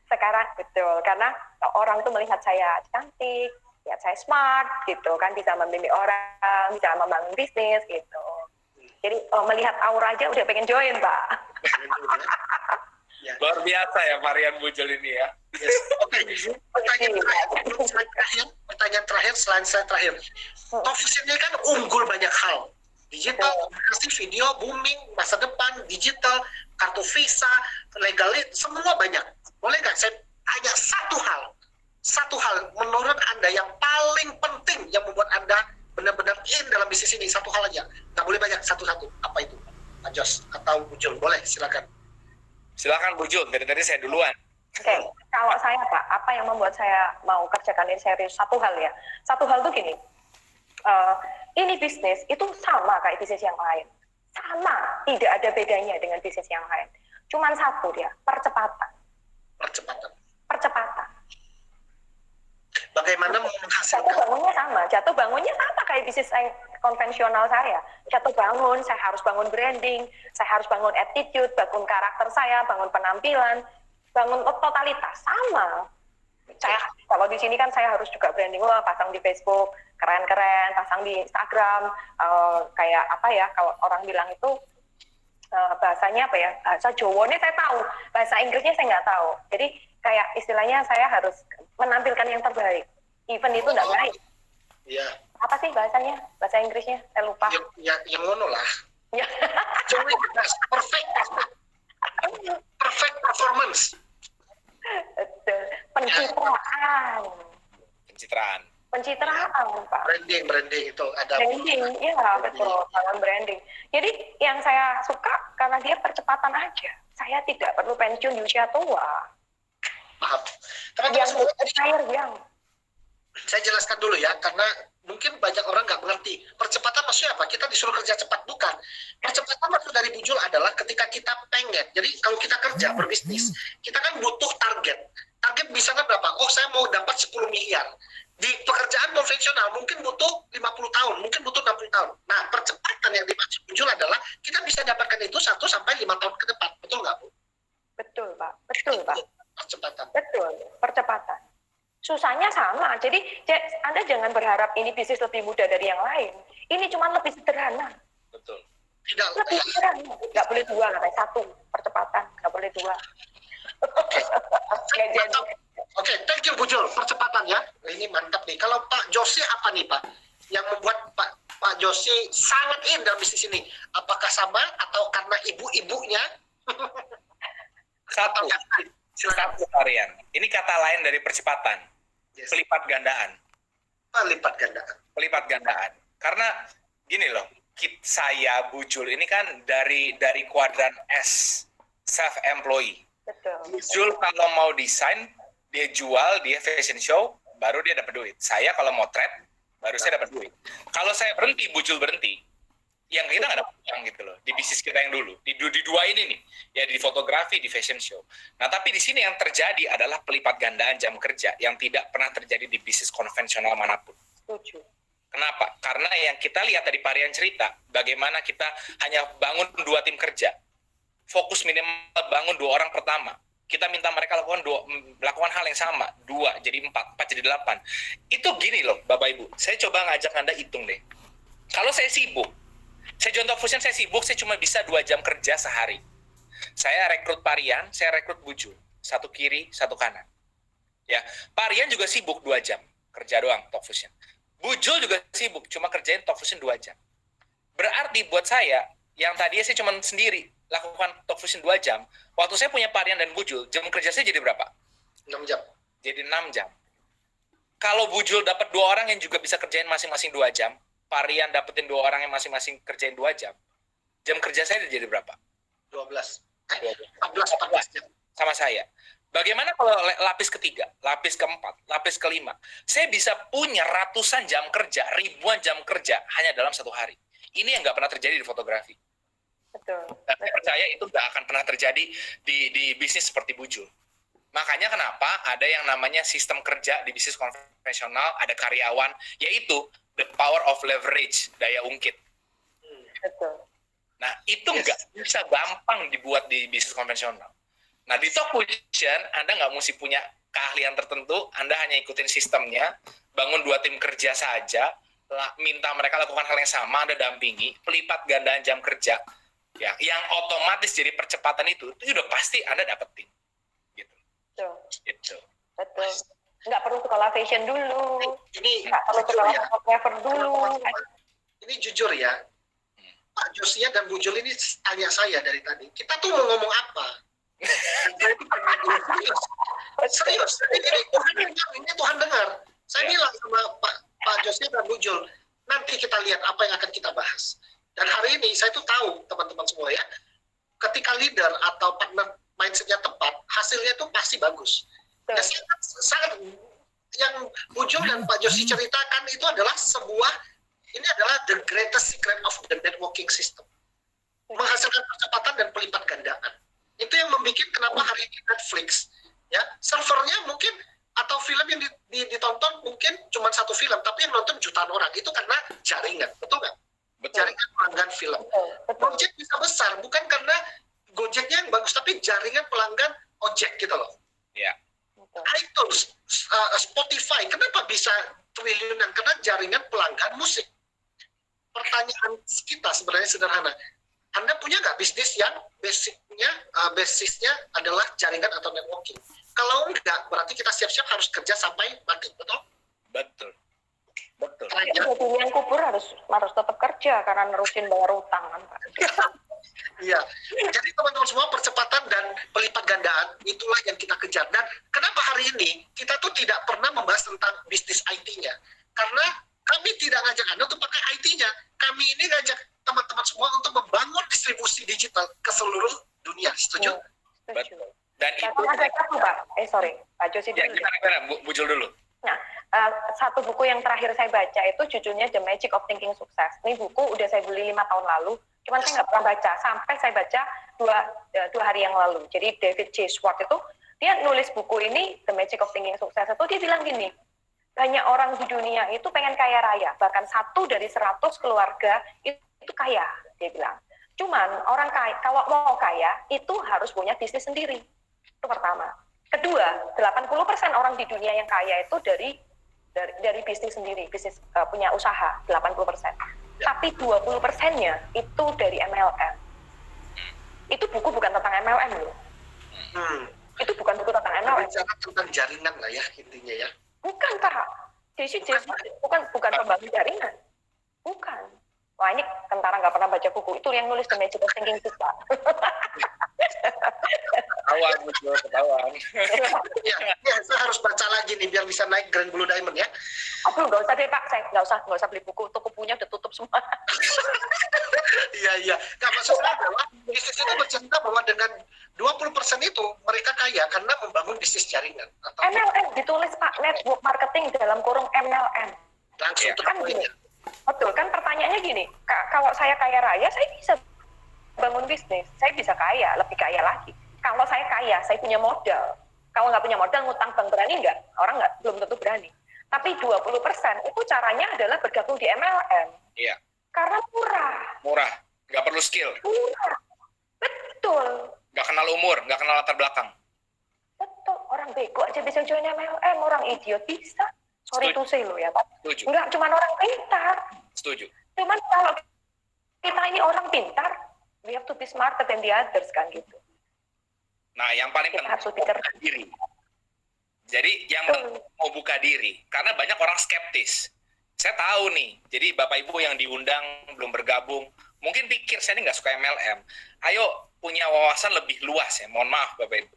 Speaker 2: Sekarang betul, karena orang tuh melihat saya cantik, lihat saya smart gitu kan, bisa membimbing orang, bisa membangun bisnis gitu. Jadi melihat aura aja udah pengen join Pak.
Speaker 1: Ya.
Speaker 3: Luar biasa ya varian Bu Jul ini ya.
Speaker 1: Yes. Oke. Pertanyaan terakhir, selain saya terakhir. Top-nya kan unggul banyak hal. Digital, komunikasi, video, booming, masa depan, digital, kartu visa, legalit, semua banyak. Boleh nggak saya tanya satu hal menurut Anda yang paling penting yang membuat Anda benar-benar in dalam bisnis ini, satu hal aja. Nggak boleh banyak, satu-satu. Apa itu? Pak Jos atau Bu Jul? Boleh, silakan.
Speaker 3: Silakan Bu Jul, dari tadi saya duluan.
Speaker 2: Oke, kalau saya Pak, apa yang membuat saya mau kerjakan ini serius? Satu hal tuh gini, ini bisnis itu sama kayak bisnis yang lain, sama, tidak ada bedanya dengan bisnis yang lain. Cuman satu dia, percepatan. Percepatan.
Speaker 1: Bagaimana
Speaker 2: Jatuh
Speaker 1: menghasilkan?
Speaker 2: bangunnya sama kayak bisnis konvensional saya. Jatuh bangun, saya harus bangun branding, saya harus bangun attitude, bangun karakter saya, bangun penampilan, bangun totalitas sama. Saya kalau di sini kan saya harus juga branding, pasang di Facebook, keren-keren, pasang di Instagram, kayak apa ya, kalau orang bilang itu bahasanya apa ya, bahasa Jawanya saya tahu, bahasa Inggrisnya saya nggak tahu. Jadi kayak istilahnya saya harus menampilkan yang terbaik, even itu nggak baik.
Speaker 1: Iya.
Speaker 2: Apa sih bahasanya, bahasa Inggrisnya, saya lupa.
Speaker 1: Yang ngono lah.
Speaker 2: Ya.
Speaker 1: Perfect performance.
Speaker 2: Pencitraan, Pak.
Speaker 1: Branding itu ada.
Speaker 2: Branding, iya betul, bangun branding. Jadi yang saya suka karena dia percepatan aja. Saya tidak perlu pensiun di usia tua.
Speaker 1: Paham.
Speaker 2: Yang retire yang.
Speaker 1: Saya jelaskan dulu ya, karena mungkin banyak orang nggak mengerti. Percepatan maksudnya apa? Kita disuruh kerja cepat, bukan. Percepatan maksud dari Bujul adalah ketika kita pengen. Jadi kalau kita kerja, berbisnis, kita kan butuh target. Target misalnya berapa? Oh, saya mau dapat 10 miliar. Di pekerjaan konvensional mungkin butuh 50 tahun, mungkin butuh 60 tahun. Nah, percepatan yang dimaksud Bujul adalah kita bisa dapatkan itu 1 sampai 5 tahun ke depan. Betul nggak, Bu?
Speaker 2: Betul, Pak. Betul, Pak.
Speaker 1: Percepatan.
Speaker 2: Betul, percepatan. Susahnya sama. Jadi Anda jangan berharap ini bisnis lebih mudah dari yang lain. Ini cuma lebih sederhana.
Speaker 3: Betul.
Speaker 1: Tidak.
Speaker 2: Lebih sederhana. Nggak boleh dua, katanya. Satu, percepatan. Nggak boleh dua. Nggak jadi.
Speaker 1: Oke, thank you Bujul, percepatan ya. Ini mantap nih. Kalau Pak Josi apa nih Pak? Yang membuat Pak Josi sangat in dalam bisnis ini. Apakah sama atau karena ibu-ibunya?
Speaker 3: Satu varian. Ini kata lain dari percepatan.
Speaker 1: Yes.
Speaker 3: Pelipat gandaan.
Speaker 1: Lipat gandaan.
Speaker 3: Karena gini loh, saya Bujul ini kan dari kuadran S, self employee.
Speaker 2: Betul.
Speaker 3: Bujul kalau mau desain, dia jual, dia fashion show, baru dia dapat duit. Saya kalau motret, baru saya dapat duit. Kalau saya berhenti, Bujul berhenti, yang kita nggak dapat uang gitu loh. Di bisnis kita yang dulu, di dua ini nih, ya di fotografi, di fashion show. Nah, tapi di sini yang terjadi adalah pelipat gandaan jam kerja yang tidak pernah terjadi di bisnis konvensional manapun.
Speaker 2: Setuju.
Speaker 3: Kenapa? Karena yang kita lihat tadi Parian cerita, bagaimana kita hanya bangun 2 tim kerja. Fokus minimal bangun 2 orang pertama. Kita minta mereka lakukan hal yang sama, 2 jadi 4 jadi 8. Itu gini loh, Bapak Ibu. Saya coba ngajak Anda hitung deh. Kalau saya sibuk, saya contoh fusion, saya sibuk, saya cuma bisa 2 jam kerja sehari. Saya rekrut Parian, saya rekrut Bujul. 1 kiri, 1 kanan. Ya, Parian juga sibuk 2 jam. Kerja doang, Talk Fusion. Bujul juga sibuk, cuma kerjain Talk Fusion 2 jam. Berarti buat saya, yang tadinya saya cuma sendiri, lakukan Talk Fusion 2 jam, waktu saya punya Parian dan Bujul, jam kerja saya jadi berapa?
Speaker 1: 6 jam.
Speaker 3: Jadi 6 jam. Kalau Bujul dapat 2 orang yang juga bisa kerjain masing-masing 2 jam, Parian dapetin 2 orang yang masing-masing kerjain 2 jam kerja saya jadi berapa?
Speaker 1: 14 jam.
Speaker 3: Sama saya. Bagaimana kalau lapis ketiga, lapis keempat, lapis kelima? Saya bisa punya ratusan jam kerja, ribuan jam kerja hanya dalam 1 hari. Ini yang nggak pernah terjadi di fotografi.
Speaker 2: Betul.
Speaker 3: Dan saya percaya itu nggak akan pernah terjadi di bisnis seperti Bujul. Makanya kenapa ada yang namanya sistem kerja di bisnis konvensional, ada karyawan, yaitu the power of leverage, daya ungkit.
Speaker 2: Betul.
Speaker 3: Nah, itu nggak bisa gampang dibuat di bisnis konvensional. Nah, di Talk Fusion, Anda nggak mesti punya keahlian tertentu, Anda hanya ikutin sistemnya, bangun 2 tim kerja saja, minta mereka lakukan hal yang sama, Anda dampingi, pelipat gandaan jam kerja, ya, yang otomatis jadi percepatan itu udah pasti Anda dapetin. Gitu. Gitu.
Speaker 2: Betul. Nggak perlu sekolah fashion dulu.
Speaker 1: Ini
Speaker 2: Nggak perlu sekolah
Speaker 1: ya.
Speaker 2: fotografer dulu.
Speaker 1: Ini jujur ya, Pak Josia dan Bujul ini tanya saya dari tadi, kita tuh mau ngomong apa? Saya itu serius. Ini Tuhan dengar. Saya bilang sama Pak Josia dan Bujul, nanti kita lihat apa yang akan kita bahas. Dan hari ini saya tuh tahu teman-teman semua ya, ketika leader atau partner mindsetnya tepat, hasilnya itu pasti bagus. Ya, sangat yang Bujul dan Pak Josi ceritakan itu adalah ini adalah the greatest secret of the networking system. menghasilkan percepatan dan pelipat gandaan. Itu yang membuat kenapa hari ini Netflix, ya, servernya mungkin atau film yang ditonton mungkin cuma satu film, tapi yang nonton jutaan orang. Itu karena jaringan, betul nggak? Jaringan pelanggan film. Gojek bisa besar bukan karena Gojeknya yang bagus, tapi jaringan pelanggan ojek gitu loh.
Speaker 3: Ya.
Speaker 1: iTunes, Spotify, kenapa bisa triliunan? Karena jaringan pelanggan musik. Pertanyaan kita sebenarnya sederhana. Anda punya nggak bisnis yang basisnya adalah jaringan atau networking? Kalau enggak, berarti kita siap-siap harus kerja sampai mati, betul?
Speaker 3: Betul.
Speaker 2: Yang kubur harus tetap kerja karena nerusin bayar utang kan, Pak.
Speaker 1: Iya. Jadi teman-teman semua, percepatan dan pelipat gandaan itulah yang kita kejar. Dan kenapa hari ini kita tuh tidak pernah membahas tentang bisnis IT-nya? Karena kami tidak ngajak Anda untuk pakai IT-nya. Kami ini ngajak teman-teman semua untuk membangun distribusi digital ke seluruh dunia. Setuju?
Speaker 3: Betul. Dan itu
Speaker 2: ada satu, Pak. Pak Josi dulu.
Speaker 3: Gimana, Bujul dulu.
Speaker 2: Nah, satu buku yang terakhir saya baca itu judulnya The Magic of Thinking Success. Ini buku udah saya beli 5 tahun lalu, cuman saya nggak pernah baca. Sampai saya baca dua hari yang lalu. Jadi David J. Schwartz itu, dia nulis buku ini, The Magic of Thinking Success, itu dia bilang gini, banyak orang di dunia itu pengen kaya raya, bahkan 1 dari 100 keluarga itu kaya, dia bilang. Cuman orang kaya, kalau mau kaya, itu harus punya bisnis sendiri. Itu pertama. Kedua, 80% orang di dunia yang kaya itu dari bisnis sendiri, bisnis punya usaha, 80%. Tapi 20%-nya itu dari MLM. Itu buku bukan tentang MLM loh. Itu bukan buku tentang MLM.
Speaker 1: Bicara tentang jaringan lah ya intinya ya.
Speaker 2: Bukan, Pak. Bukan pembangun jaringan. Bukan. Wah, ini tentara nggak pernah baca buku. Itu yang nulis The Magic of Thinking itu, Pak.
Speaker 3: Ketahuan.
Speaker 1: Ya, saya harus baca lagi nih biar bisa naik Grand Blue Diamond ya.
Speaker 2: Aduh, nggak usah deh, Pak. Saya nggak usah beli buku. Toko punya udah tutup semua.
Speaker 1: Iya. Nah, maksud saya adalah bisnis itu bercerita bahwa dengan 20% itu mereka kaya karena membangun bisnis jaringan. Atau
Speaker 2: MLM ditulis, Pak, network marketing dalam kurung MLM.
Speaker 1: langsung
Speaker 2: Kan gini. Betul, kan pertanyaannya gini, kalau saya kaya raya, saya bisa bangun bisnis, saya bisa kaya, lebih kaya lagi. Kalau saya kaya, saya punya modal. Kalau nggak punya modal, ngutang bank berani nggak? Orang belum tentu berani. Tapi 20% itu caranya adalah bergabung di MLM.
Speaker 3: Iya.
Speaker 2: Karena
Speaker 3: Murah. Nggak perlu skill.
Speaker 2: Murah. Betul.
Speaker 3: Nggak kenal umur, nggak kenal latar belakang.
Speaker 2: Betul. Orang bego aja bisa join MLM, orang idiot bisa. Sorry to say lo ya, Pak.
Speaker 3: Setuju.
Speaker 2: Enggak cuma orang pintar.
Speaker 3: Setuju.
Speaker 2: Cuman kalau kita ini orang pintar, we have to be smarter than the others kan gitu.
Speaker 3: Nah, yang paling
Speaker 2: Kita
Speaker 3: penting
Speaker 2: harus pikir.
Speaker 3: buka diri. Jadi yang penting mau buka diri, karena banyak orang skeptis. Saya tahu nih, jadi Bapak Ibu yang diundang belum bergabung, mungkin pikir saya ini nggak suka MLM. Ayo punya wawasan lebih luas ya, mohon maaf Bapak Ibu.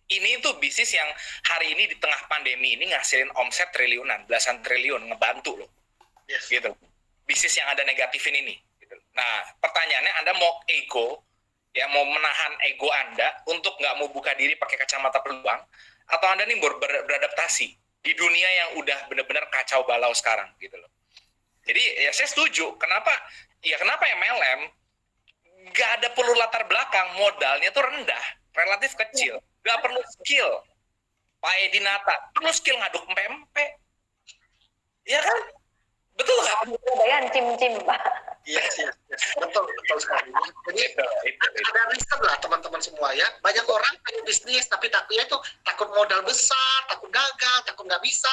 Speaker 3: Ini tuh bisnis yang hari ini di tengah pandemi ini ngasilin omset triliunan, belasan triliun, ngebantu loh.
Speaker 1: Yes.
Speaker 3: Gitu. Bisnis yang ada negatifin ini. Gitu. Nah, pertanyaannya Anda mau ego, ya mau menahan ego Anda untuk nggak mau buka diri pakai kacamata peluang, atau Anda nih beradaptasi di dunia yang udah benar-benar kacau balau sekarang gitu loh. Jadi ya saya setuju. Kenapa MLM nggak ada perlu latar belakang, modalnya tuh rendah, relatif kecil, nggak perlu skill. Pak Edi Nata perlu skill ngaduk pempek, ya kan? Betul nggak?
Speaker 2: Bayan cim-cim, Pak.
Speaker 1: Yes. Betul sekali. Jadi ada riset lah teman-teman semua ya. Banyak orang pengen bisnis tapi takutnya itu takut modal besar, takut gagal, takut nggak bisa,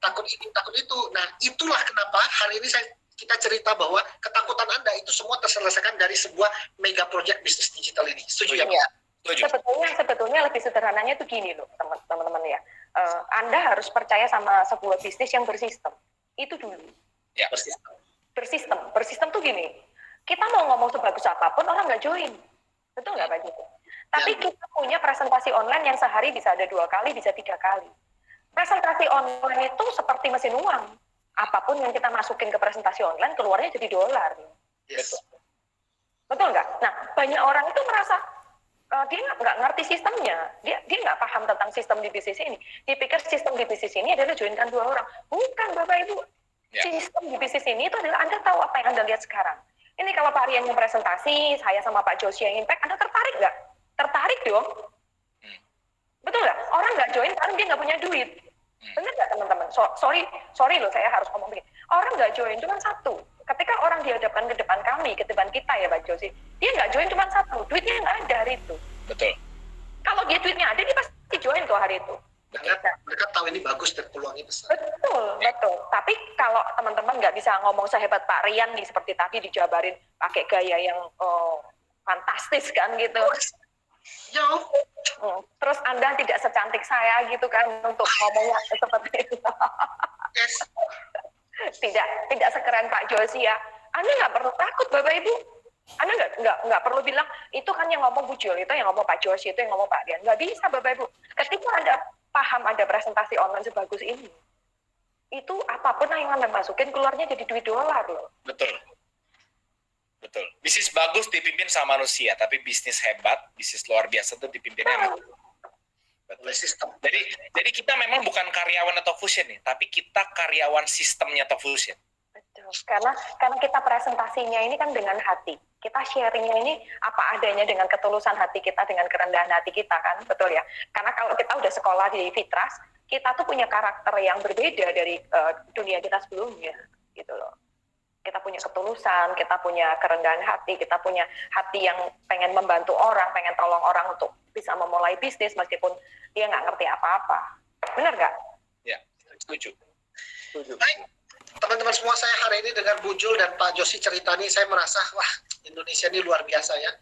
Speaker 1: takut ini, takut itu. Nah, itulah kenapa hari ini kita cerita bahwa ketakutan Anda itu semua terselesaikan dari sebuah mega project bisnis digital ini. Setuju ya?
Speaker 2: Iya.
Speaker 3: Setuju.
Speaker 2: Sebetulnya lebih sederhananya itu gini loh, teman-teman ya. Anda harus percaya sama sebuah bisnis yang bersistem. Itu dulu.
Speaker 3: Ya.
Speaker 2: Bersistem tuh gini, kita mau ngomong sebagus apapun orang nggak join, betul nggak Pak Joko? Tapi kita punya presentasi online yang sehari bisa ada 2 kali, bisa 3 kali. Presentasi online itu seperti mesin uang, apapun yang kita masukin ke presentasi online keluarnya jadi dolar.
Speaker 1: Yes.
Speaker 2: Betul nggak? Nah, banyak orang itu merasa dia nggak ngerti sistemnya, dia nggak paham tentang sistem di bisnis ini. Dia pikir sistem di bisnis ini adalah joinkan 2 orang, bukan Bapak Ibu.
Speaker 3: Ya.
Speaker 2: Sistem di bisnis ini itu adalah Anda tahu apa yang Anda lihat sekarang. Ini kalau Pak Rian yang presentasi, saya sama Pak Joshi yang impact, Anda tertarik nggak? Tertarik dong. Betul nggak? Orang nggak join karena dia nggak punya duit. Benar nggak teman-teman? Sorry loh, saya harus ngomong begini. Orang nggak join cuma satu. Ketika orang dihadapkan ke depan kami, ke depan kita ya Pak Joshi, dia nggak join cuma satu. Duitnya nggak ada hari itu.
Speaker 3: Betul.
Speaker 2: Kalau dia duitnya ada, dia pasti join tuh hari itu.
Speaker 1: Karena mereka tahu ini bagus dan peluangnya besar.
Speaker 2: Betul. Tapi kalau teman-teman nggak bisa ngomong sehebat Pak Rian nih, seperti tadi dijabarin pakai gaya yang fantastis kan gitu.
Speaker 1: Jauh.
Speaker 2: Terus Anda tidak secantik saya gitu kan untuk ngomongnya seperti itu.
Speaker 1: Yes.
Speaker 2: Tidak sekeren Pak Joshi ya. Anda nggak perlu takut Bapak Ibu. Anda nggak perlu bilang itu kan yang ngomong Bu Jul, itu yang ngomong Pak Joshi, itu yang ngomong Pak Rian. Nggak bisa Bapak Ibu. Ketika Anda paham ada presentasi online sebagus ini, itu apapun yang Anda masukin keluarnya jadi duit dolar loh.
Speaker 3: Betul. Bisnis bagus dipimpin sama manusia, tapi bisnis hebat, bisnis luar biasa tuh dipimpinnya sama
Speaker 1: Oleh sistem.
Speaker 3: Jadi kita memang bukan karyawan atau Fusion nih, tapi kita karyawan sistemnya atau Fusion.
Speaker 2: Betul. Karena kita presentasinya ini kan dengan hati. Kita sharingnya ini apa adanya dengan ketulusan hati kita, dengan kerendahan hati kita kan, betul ya. Karena kalau kita udah sekolah di Fitras, kita tuh punya karakter yang berbeda dari dunia kita sebelumnya, gitu loh. Kita punya ketulusan, kita punya kerendahan hati, kita punya hati yang pengen membantu orang, pengen tolong orang untuk bisa memulai bisnis meskipun dia nggak ngerti apa-apa. Benar nggak?
Speaker 3: Ya, setuju.
Speaker 1: Baik, teman-teman semua, saya hari ini dengan Bu Jul dan Pak Joshi cerita nih, saya merasa, wah, Indonesia ini luar biasa ya.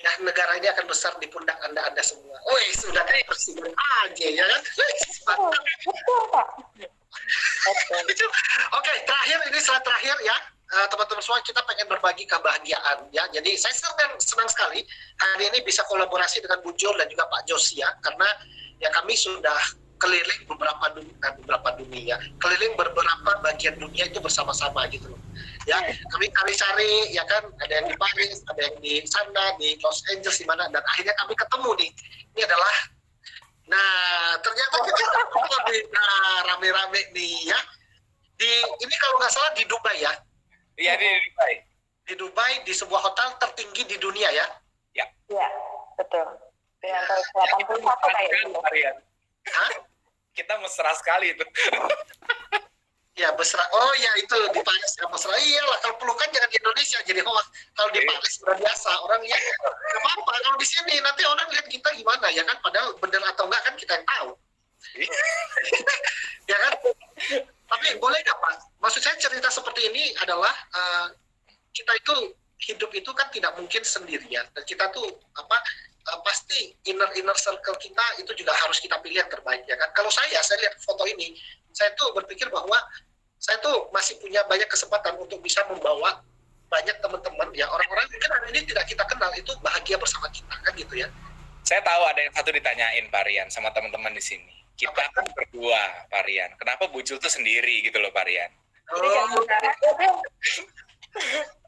Speaker 1: Ya, negara ini akan besar di pundak Anda semua. Wih, sudah kayak presiden aja ya kan?
Speaker 2: Betul, Pak.
Speaker 1: Oke, terakhir ini slide terakhir ya. Teman-teman semua, kita pengen berbagi kebahagiaan ya. Jadi saya senang sekali hari ini bisa kolaborasi dengan Bu Jul dan juga Pak Joshi ya, karena ya kami sudah keliling beberapa dunia, keliling beberapa bagian dunia itu bersama-sama gitu loh. Ya, kami cari ya kan, ada yang di Paris, ada yang di sana, di Los Angeles di mana, dan akhirnya kami ketemu nih. Ini adalah, nah ternyata kita ketemu nih, nah rame-rame nih ya. Ini kalau nggak salah di Dubai ya.
Speaker 3: Iya, di Dubai.
Speaker 1: Di Dubai, di sebuah hotel tertinggi di dunia ya.
Speaker 2: Iya, betul. Dengan 81 kayak gitu.
Speaker 1: Hah?
Speaker 3: Kita mesra sekali itu.
Speaker 1: Ya, mesra. Oh ya, itu di Paris ya mesra. Iyalah, kalau pelukan jangan di Indonesia jadi hoax. Kalau di Paris udah biasa, orang ya nggak apa-apa. Kalau di sini nanti orang lihat kita gimana ya kan, padahal benar atau enggak kan kita yang tahu. Ya kan? Tapi boleh nggak Pak? Maksud saya cerita seperti ini adalah kita itu hidup itu kan tidak mungkin sendirian, dan kita tuh pasti inner circle kita itu juga harus kita pilih yang terbaik ya kan. Kalau saya lihat foto ini, saya tuh berpikir bahwa saya tuh masih punya banyak kesempatan untuk bisa membawa banyak teman-teman ya, orang-orang mungkin hari ini tidak kita kenal itu bahagia bersama kita kan gitu ya.
Speaker 3: Saya tahu ada yang satu ditanyain Pak Rian sama teman-teman di sini. Kita kan berdua, Pak Rian. Kenapa Bu Jul tuh sendiri gitu loh, Pak Rian?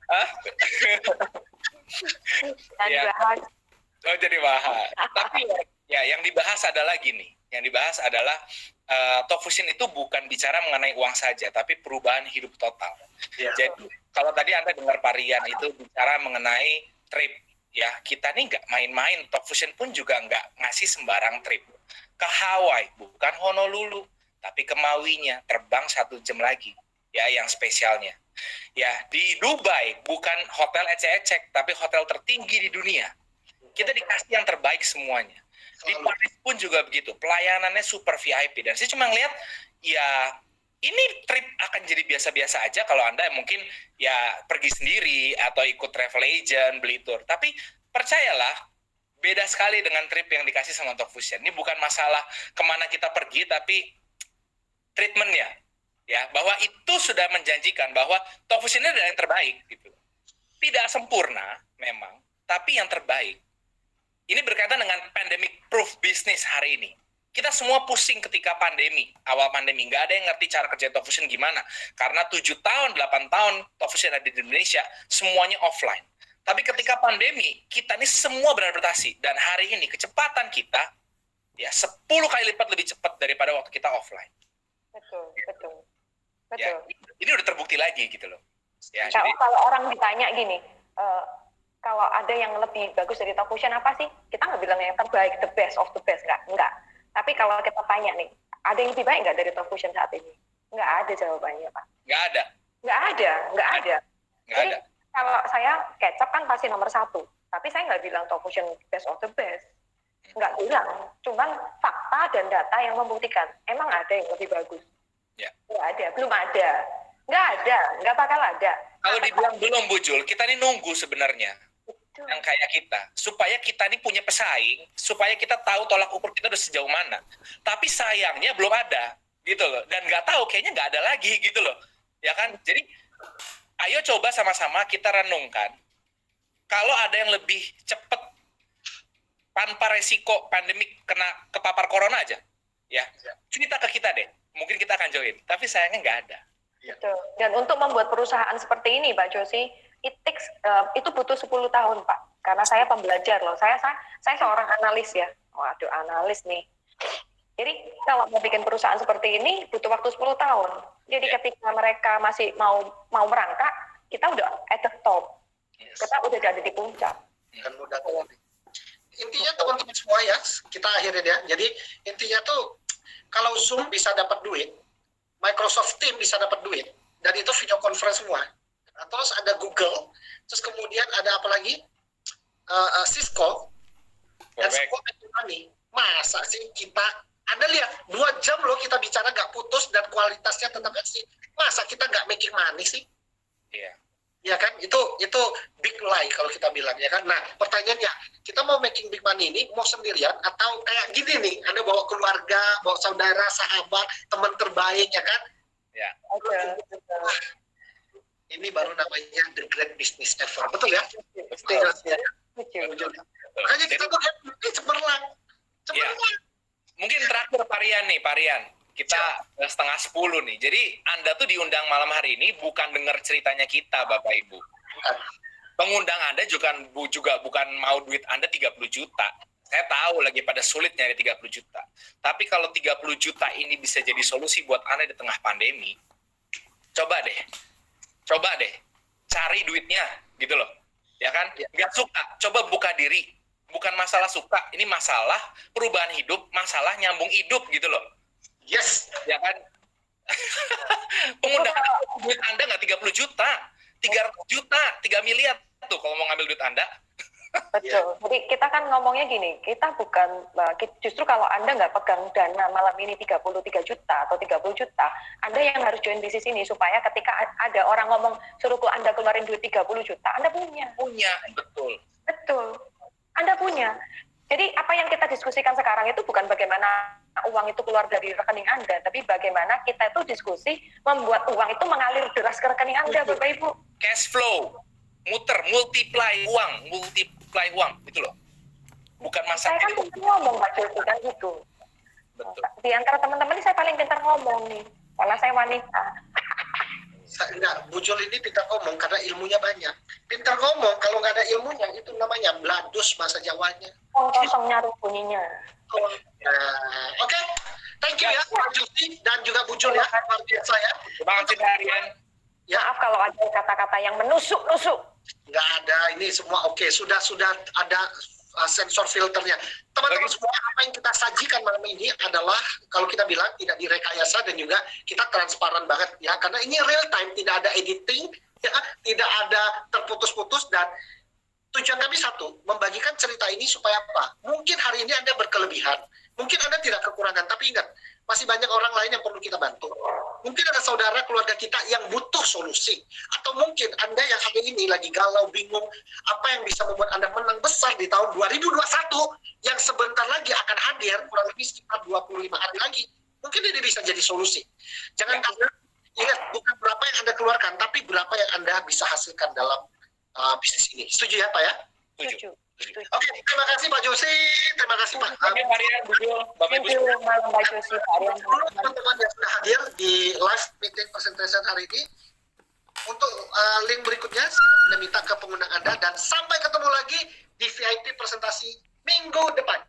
Speaker 3: Hah? Ya. Oh, jadi bahas. Tapi ya yang dibahas adalah gini. Yang dibahas adalah Talk Fusion itu bukan bicara mengenai uang saja, tapi perubahan hidup total.
Speaker 1: Ya.
Speaker 3: Jadi kalau tadi Anda dengar Pak Rian itu bicara mengenai trip, ya kita nih nggak main-main. Talk Fusion pun juga nggak ngasih sembarang trip. Ke Hawaii, bukan Honolulu, tapi ke Maui-nya, terbang 1 jam lagi, ya yang spesialnya. Ya, di Dubai, bukan hotel ecek-ecek, tapi hotel tertinggi di dunia. Kita dikasih yang terbaik semuanya. Di Paris pun juga begitu, pelayanannya super VIP. Dan saya cuma ngeliat, ya ini trip akan jadi biasa-biasa aja kalau Anda mungkin ya pergi sendiri, atau ikut travel agent, beli tour. Tapi percayalah, beda sekali dengan trip yang dikasih sama Talk Fusion. Ini bukan masalah kemana kita pergi, tapi treatmentnya, ya bahwa itu sudah menjanjikan bahwa Talk Fusion ini adalah yang terbaik, gitu. Tidak sempurna, memang, tapi yang terbaik. Ini berkaitan dengan pandemic proof business hari ini. Kita semua pusing ketika pandemi, awal pandemi. Nggak ada yang ngerti cara kerja Talk Fusion gimana. Karena 7 tahun, 8 tahun Talk Fusion ada di Indonesia, semuanya offline. Tapi ketika pandemi, kita ini semua beradaptasi. Dan hari ini kecepatan kita ya 10 kali lipat lebih cepat daripada waktu kita offline.
Speaker 2: Betul.
Speaker 3: Ya, ini udah terbukti lagi gitu loh. Ya,
Speaker 2: Kalau,
Speaker 3: jadi
Speaker 2: kalau orang ditanya gini, kalau ada yang lebih bagus dari Talk Fusion apa sih? Kita nggak bilang yang terbaik, the best of the best, nggak. Tapi kalau kita tanya nih, ada yang lebih baik nggak dari Talk Fusion saat ini? Nggak ada jawabannya, Pak.
Speaker 3: nggak ada.
Speaker 2: Nggak ada.
Speaker 3: Nggak
Speaker 2: Jadi
Speaker 3: ada.
Speaker 2: kalau saya kecap kan pasti nomor 1. Tapi saya nggak bilang Talk Fusion best of the best. Nggak bilang. Cuman fakta dan data yang membuktikan. Emang ada yang lebih bagus?
Speaker 3: Ya.
Speaker 2: Nggak ada. Belum ada. Nggak ada. Nggak bakal ada.
Speaker 3: Kalau dibilang belum, Bu Jul, kita ini nunggu sebenarnya.
Speaker 2: Betul.
Speaker 3: Yang kayak kita. Supaya kita ini punya pesaing, supaya kita tahu tolak ukur kita udah sejauh mana. Tapi sayangnya belum ada. Gitu loh. Dan nggak tahu, kayaknya nggak ada lagi gitu loh. Ya kan? Jadi, ayo coba sama-sama kita renungkan. Kalau ada yang lebih cepat tanpa resiko pandemik kena kepapar corona aja, ya cerita ke kita deh, mungkin kita akan join. Tapi sayangnya nggak ada.
Speaker 2: Betul. Dan untuk membuat perusahaan seperti ini, Pak Josi, itu butuh 10 tahun, Pak. Karena saya pembelajar loh. Saya seorang analis ya. Waduh, analis nih. Jadi kalau mau bikin perusahaan seperti ini butuh waktu 10 tahun. Jadi ketika mereka masih mau merangkak, kita udah at the top.
Speaker 3: Yes.
Speaker 2: Kita udah ada di puncak.
Speaker 1: Kan mudah banget. Intinya teman-teman semua ya, kita akhirin ya. Jadi intinya tuh kalau Zoom bisa dapat duit, Microsoft Teams bisa dapat duit, dan itu video conference semua. Terus ada Google, terus kemudian ada apa lagi? Cisco, dan
Speaker 3: Correct.
Speaker 1: semua making money. Masa sih kita, Anda lihat 2 jam loh kita bicara nggak putus dan kualitasnya tetap sih. Masa kita nggak making money sih?
Speaker 3: Iya.
Speaker 1: Ya kan, itu big lie kalau kita bilang ya kan. Nah pertanyaannya, kita mau making big money ini mau sendirian atau kayak gini nih, Anda bawa keluarga, bawa saudara, sahabat, teman terbaik ya kan?
Speaker 3: Ya.
Speaker 2: Betul.
Speaker 1: Ini baru namanya the great business ever, betul ya?
Speaker 3: Betul.
Speaker 1: Ya.
Speaker 2: Betul.
Speaker 1: Makanya kita tuh cemerlang.
Speaker 3: Mungkin terakhir Parian. Kita 9:30 nih. Jadi Anda tuh diundang malam hari ini bukan dengar ceritanya kita, Bapak Ibu. Pengundang Anda juga bukan mau duit Anda 30 juta. Saya tahu lagi pada sulit nyari 30 juta. Tapi kalau 30 juta ini bisa jadi solusi buat Anda di tengah pandemi, coba deh. Cari duitnya, gitu loh. Ya kan? Nggak suka, coba buka diri. Bukan masalah suka, ini masalah perubahan hidup, masalah nyambung hidup gitu loh.
Speaker 1: Yes.
Speaker 3: Ya kan? Pengundang duit Anda nggak 30 juta, 300 juta, 3 miliar tuh kalau mau ngambil duit Anda.
Speaker 2: Betul. Jadi kita kan ngomongnya gini, kita bukan, justru kalau Anda nggak pegang dana malam ini 33 juta atau 30 juta, Anda yang harus join bisnis ini supaya ketika ada orang ngomong suruh Anda keluarin duit 30 juta, Anda punya.
Speaker 3: Betul.
Speaker 2: Betul. Anda punya. Jadi apa yang kita diskusikan sekarang itu bukan bagaimana uang itu keluar dari rekening Anda, tapi bagaimana kita itu diskusi membuat uang itu mengalir deras ke rekening Anda, Bapak Ibu.
Speaker 3: Cash flow, multiply uang, gitu loh. Bukan
Speaker 2: Saya
Speaker 3: masalah.
Speaker 2: kan pintar ngomong, Pak Josi, kan gitu.
Speaker 3: Betul.
Speaker 2: Di antara teman-teman ini saya paling pintar ngomong nih, karena saya wanita.
Speaker 1: Enggak, Bu Jul ini pintar ngomong karena ilmunya banyak. Pintar ngomong, kalau nggak ada ilmunya, itu namanya bladus bahasa Jawanya.
Speaker 2: Kosong nyaru bunyinya.
Speaker 1: Oke, thank you ya Pak Josi dan juga Bu Jul ya, luar biasa ya.
Speaker 3: Terima kasih Parian.
Speaker 1: Ya.
Speaker 2: Maaf kalau ada kata-kata yang menusuk-nusuk.
Speaker 1: Nggak ada, ini semua oke. Sudah ada sensor filternya. Teman-teman semua, apa yang kita sajikan malam ini adalah kalau kita bilang tidak direkayasa dan juga kita transparan banget ya, karena ini real time, tidak ada editing, ya, tidak ada terputus-putus, dan tujuan kami satu, membagikan cerita ini supaya apa? Mungkin hari ini Anda berkelebihan, mungkin Anda tidak kekurangan, tapi ingat, masih banyak orang lain yang perlu kita bantu. Mungkin ada saudara keluarga kita yang butuh solusi, atau mungkin Anda yang hari ini lagi galau, bingung, apa yang bisa membuat Anda menang besar di tahun 2021 yang sebentar lagi akan hadir, kurang lebih sekitar 25 hari lagi. Mungkin ini bisa jadi solusi. Jangan takut, ingat, bukan berapa yang Anda keluarkan, tapi berapa yang Anda bisa hasilkan dalam bisnis ini. Setuju ya Pak ya?
Speaker 2: Setuju.
Speaker 1: Oke, terima kasih Pak Josi, terima kasih Pak.
Speaker 3: Oke, Parian, Bu Jul, Bapak Ibu.
Speaker 2: Thank you, malam Pak Josi, Pak Aryan.
Speaker 1: Teman-teman yang sudah hadir di live meeting presentation hari ini, untuk link berikutnya saya minta ke pengundang Anda, dan sampai ketemu lagi di VIP presentasi minggu depan.